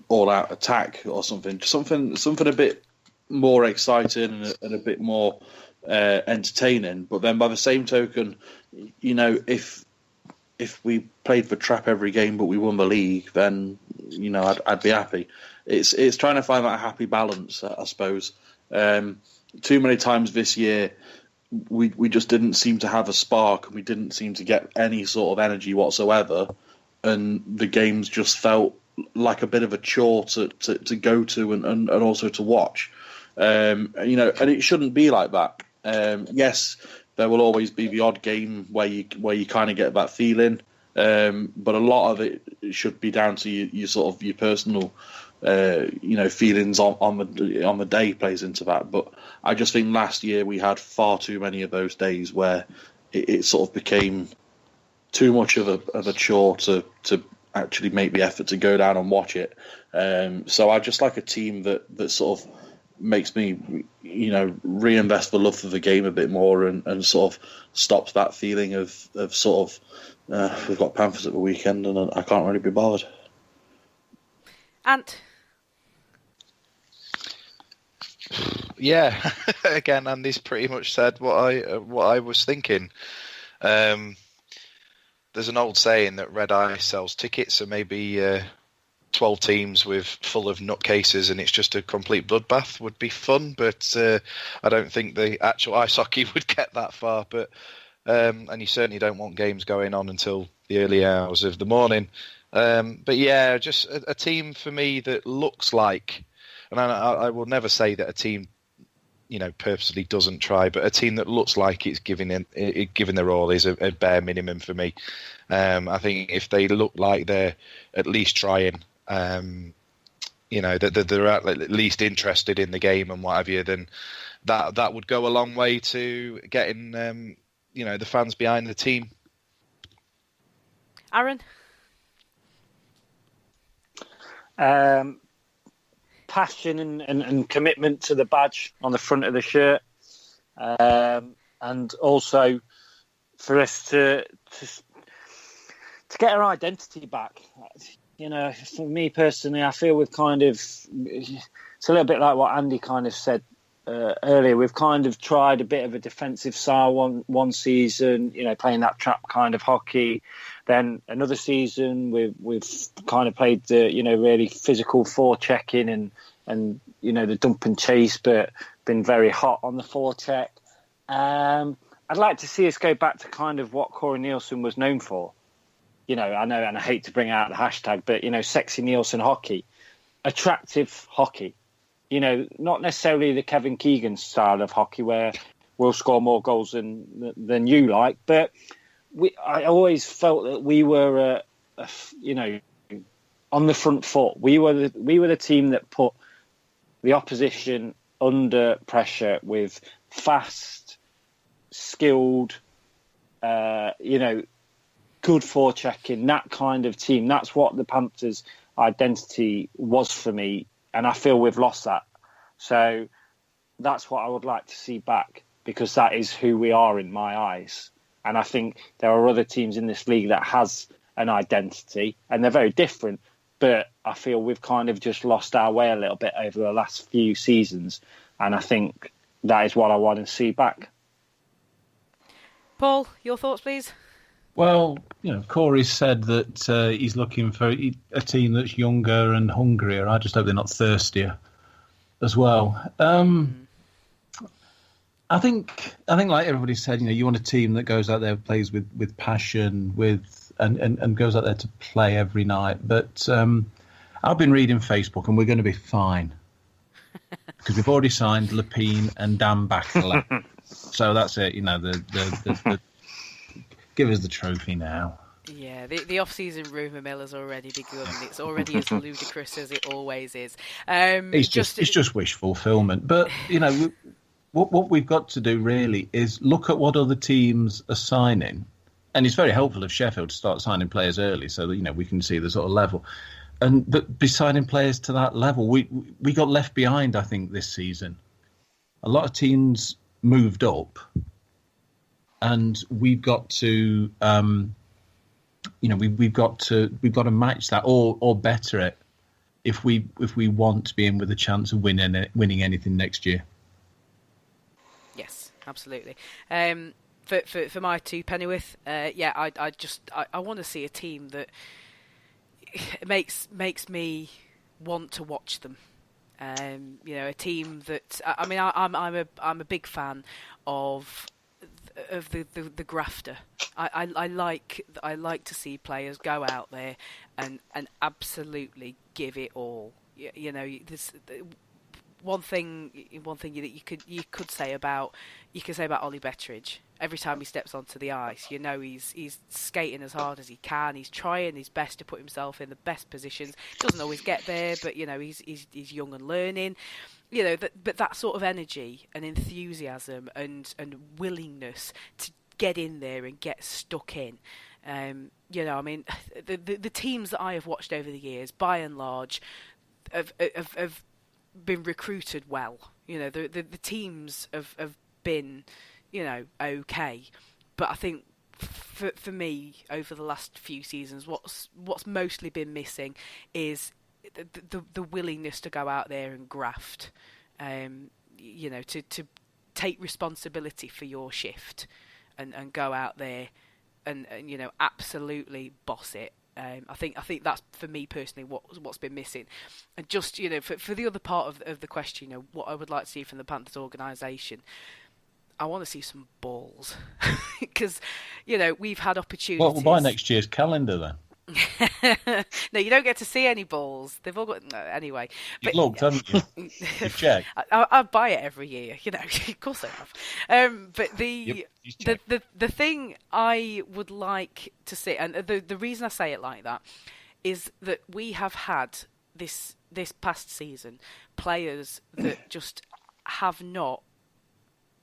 all out attack or something a bit more exciting and a bit more entertaining. But then by the same token, if we played for trap every game but we won the league, then I'd be happy. It's trying to find that happy balance, I suppose. Too many times this year, we just didn't seem to have a spark, and we didn't seem to get any sort of energy whatsoever, and the games just felt like a bit of a chore to go to and also to watch. And it shouldn't be like that. Yes, there will always be the odd game where you kind of get that feeling, but a lot of it should be down to your personal feelings on the day plays into that. But I just think last year we had far too many of those days where it sort of became too much of a chore to actually make the effort to go down and watch it. So I just like a team that sort of makes me reinvest the love for the game a bit more and sort of stops that feeling of sort of we've got Panthers at the weekend and I can't really be bothered. Ant. Yeah, again, Andy's pretty much said what I was thinking. There's an old saying that red eye sells tickets, so maybe 12 teams full of nutcases and it's just a complete bloodbath would be fun, but I don't think the actual ice hockey would get that far. But and you certainly don't want games going on until the early hours of the morning. But yeah, just a team for me that looks like, and I will never say that a team, purposely doesn't try, but a team that looks like it's giving their all is a bare minimum for me. I think if they look like they're at least trying, that they're at least interested in the game and what have you, then that would go a long way to getting the fans behind the team. Aaron? passion and commitment to the badge on the front of the shirt, and also for us to get our identity back. You know, for me personally, I feel we've kind of, it's a little bit like what Andy kind of said earlier. We've kind of tried a bit of a defensive style one season, you know, playing that trap kind of hockey. Then another season we've kind of played the, you know, really physical forechecking and you know, the dump and chase, but been very hot on the forecheck. I'd like to see us go back to kind of what Corey Nielsen was known for. You know, I know, and I hate to bring out the hashtag, but, you know, sexy Nielsen hockey, attractive hockey. You know, not necessarily the Kevin Keegan style of hockey where we'll score more goals than you like, but I always felt that we were, you know, on the front foot. We were the team that put the opposition under pressure with fast, skilled, you know, good forechecking, that kind of team. That's what the Panthers' identity was for me, and I feel we've lost that. So that's what I would like to see back, because that is who we are in my eyes. And I think there are other teams in this league that has an identity, and they're very different, but I feel we've kind of just lost our way a little bit over the last few seasons, and I think that is what I want to see back. Paul, your thoughts, please? Well, you know, Corey said that he's looking for a team that's younger and hungrier. I just hope they're not thirstier as well. I think like everybody said, you know, you want a team that goes out there, plays with passion, and goes out there to play every night. But I've been reading Facebook, and we're going to be fine because we've already signed Lepine and Dan Backler. So that's it. You know, the give us the trophy now. Yeah, the off-season rumour mill has already begun. It's already as ludicrous as it always is. It's just wish fulfilment. But, you know, what we've got to do really is look at what other teams are signing. And it's very helpful if Sheffield start signing players early so that, you know, we can see the sort of level. But be signing players to that level. We got left behind, I think, this season. A lot of teams moved up. And we've got to, you know, we've got to match that or better it if we want to be in with a chance of winning anything next year. Yes, absolutely. For my two, Pennyworth, yeah, I want to see a team that makes me want to watch them. You know, a team that I mean, I'm a big fan of the grafter. I like to see players go out there and absolutely give it all. You know, this one thing that you could say about Ollie Bettridge. Every time he steps onto the ice, you know he's skating as hard as he can. He's trying his best to put himself in the best positions. Doesn't always get there, but you know he's young and learning. You know, but that sort of energy and enthusiasm and willingness to get in there and get stuck in. You know, I mean, the teams that I have watched over the years, by and large, have been recruited well. You know, the teams have been, you know, okay. But I think for me, over the last few seasons, what's mostly been missing is the willingness to go out there and graft, you know, to take responsibility for your shift and go out there and you know, absolutely boss it. I think that's, for me personally, what's been missing. And just, you know, for the other part of the question, you know, what I would like to see from the Panthers organisation, I want to see some balls. Because, you know, we've had opportunities. Well, we'll buy next year's calendar then. No, you don't get to see any balls. They've all got... No, anyway. You've looked, haven't you? You've checked. I buy it every year, you know. Of course I have. But the thing I would like to see, and the reason I say it like that, is that we have had this past season players that just have not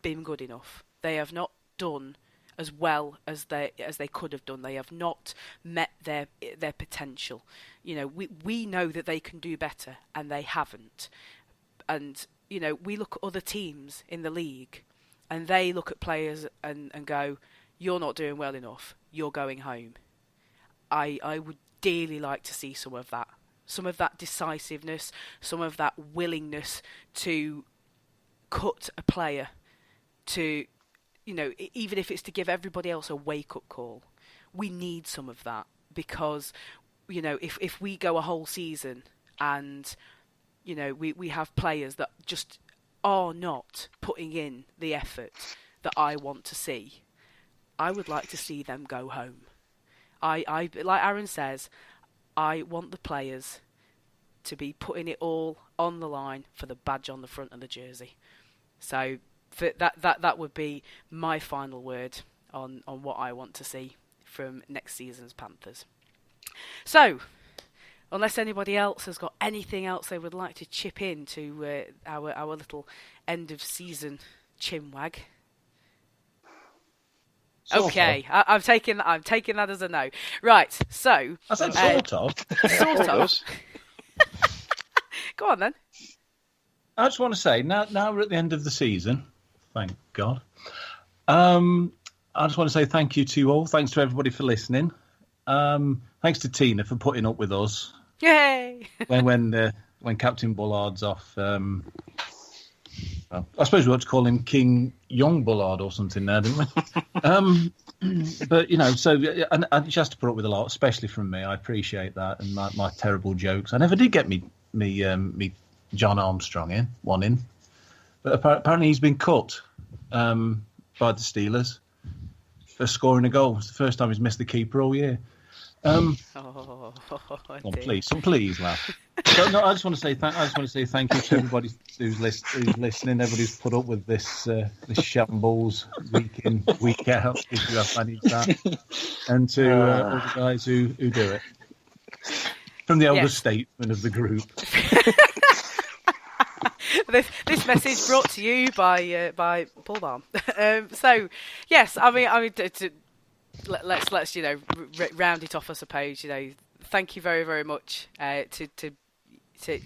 been good enough. They have not done as well as they could have done. They have not met their potential. You know, we know that they can do better, and they haven't. And you know, we look at other teams in the league, and they look at players and go, "You're not doing well enough. You're going home." I would dearly like to see some of that decisiveness, some of that willingness to cut a player, to, you know, even if it's to give everybody else a wake-up call. We need some of that, because, you know, if we go a whole season and, you know, we have players that just are not putting in the effort that I want to see, I would like to see them go home. I like Aaron says, I want the players to be putting it all on the line for the badge on the front of the jersey. So for that would be my final word on what I want to see from next season's Panthers. So, unless anybody else has got anything else they would like to chip in to our little end of season chinwag. Okay, I'm taking that as a no. Right, so I said sort of. Sort of. Go on then. I just want to say, now we're at the end of the season, thank God. I just want to say thank you to you all. Thanks to everybody for listening. Thanks to Tina for putting up with us. Yay! when Captain Bullard's off. Well, I suppose we ought to call him King Young Bullard or something now, didn't we? But, you know, so and she has to put up with a lot, especially from me. I appreciate that, and my terrible jokes. I never did get me John Armstrong in, but apparently he's been cut by the Steelers for scoring a goal. It's the first time he's missed the keeper all year. Please laugh. So, no, I just want to say thank you to everybody who's listening. Everybody's put up with this shambles week in, week out, if you have managed that, and to all the guys who do it. From the elder statesman of the group. This message brought to you by Balm. So yes, I mean, let's you know round it off. I suppose, you know, thank you very, very much to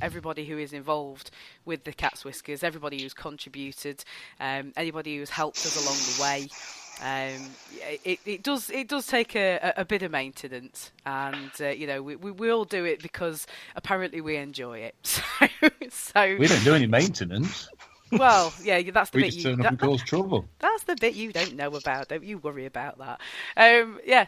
everybody who is involved with the Cat's Whiskers, everybody who's contributed, anybody who's helped us along the way. It does take a bit of maintenance, and you know we all do it because apparently we enjoy it. So we don't do any maintenance. Well, yeah, that's the we bit just turn up and cause trouble. That's the bit you don't know about. Don't you worry about that.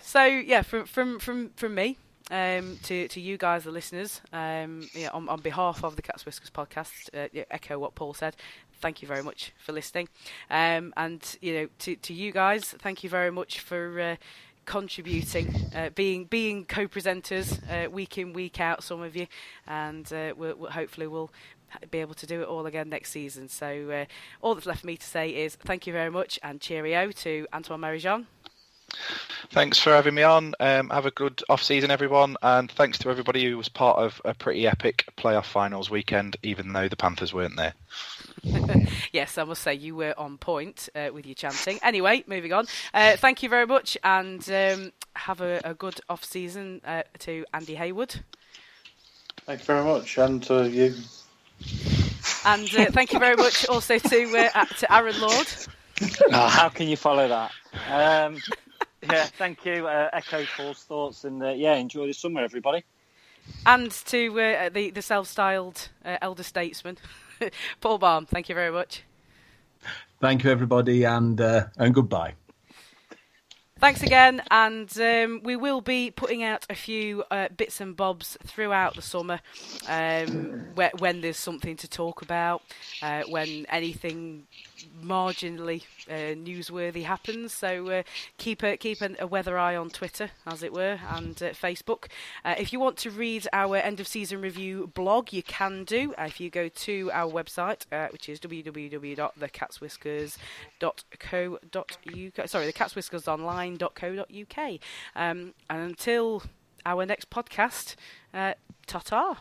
So from me. To you guys, the listeners, on behalf of the Cat's Whiskers podcast, echo what Paul said. Thank you very much for listening, and you know, to you guys, thank you very much for contributing, being co-presenters week in, week out. Some of you, and hopefully we'll be able to do it all again next season. So all that's left for me to say is thank you very much and cheerio to Antoine, Marie-Jeanne. Thanks for having me on. Have a good off-season, everyone, and thanks to everybody who was part of a pretty epic playoff finals weekend, even though the Panthers weren't there. Yes, I must say you were on point with your chanting. Anyway, moving on. Thank you very much, and have a good off-season to Andy Haywood. Thank you very much, and to you. And thank you very much also to Aaron Lord. Oh, how can you follow that? Yeah, thank you. Echo Paul's thoughts, and enjoy the summer, everybody. And to the self-styled elder statesman, Paul Balm. Thank you very much. Thank you, everybody, and goodbye. Thanks again, and we will be putting out a few bits and bobs throughout the summer when there's something to talk about, when anything marginally newsworthy happens. So keep a weather eye on Twitter, as it were, and Facebook. If you want to read our end of season review blog, you can do if you go to our website, which is www.thecatswhiskers.co.uk. Sorry, thecatswhiskersonline.co.uk. And until our next podcast, ta-ta.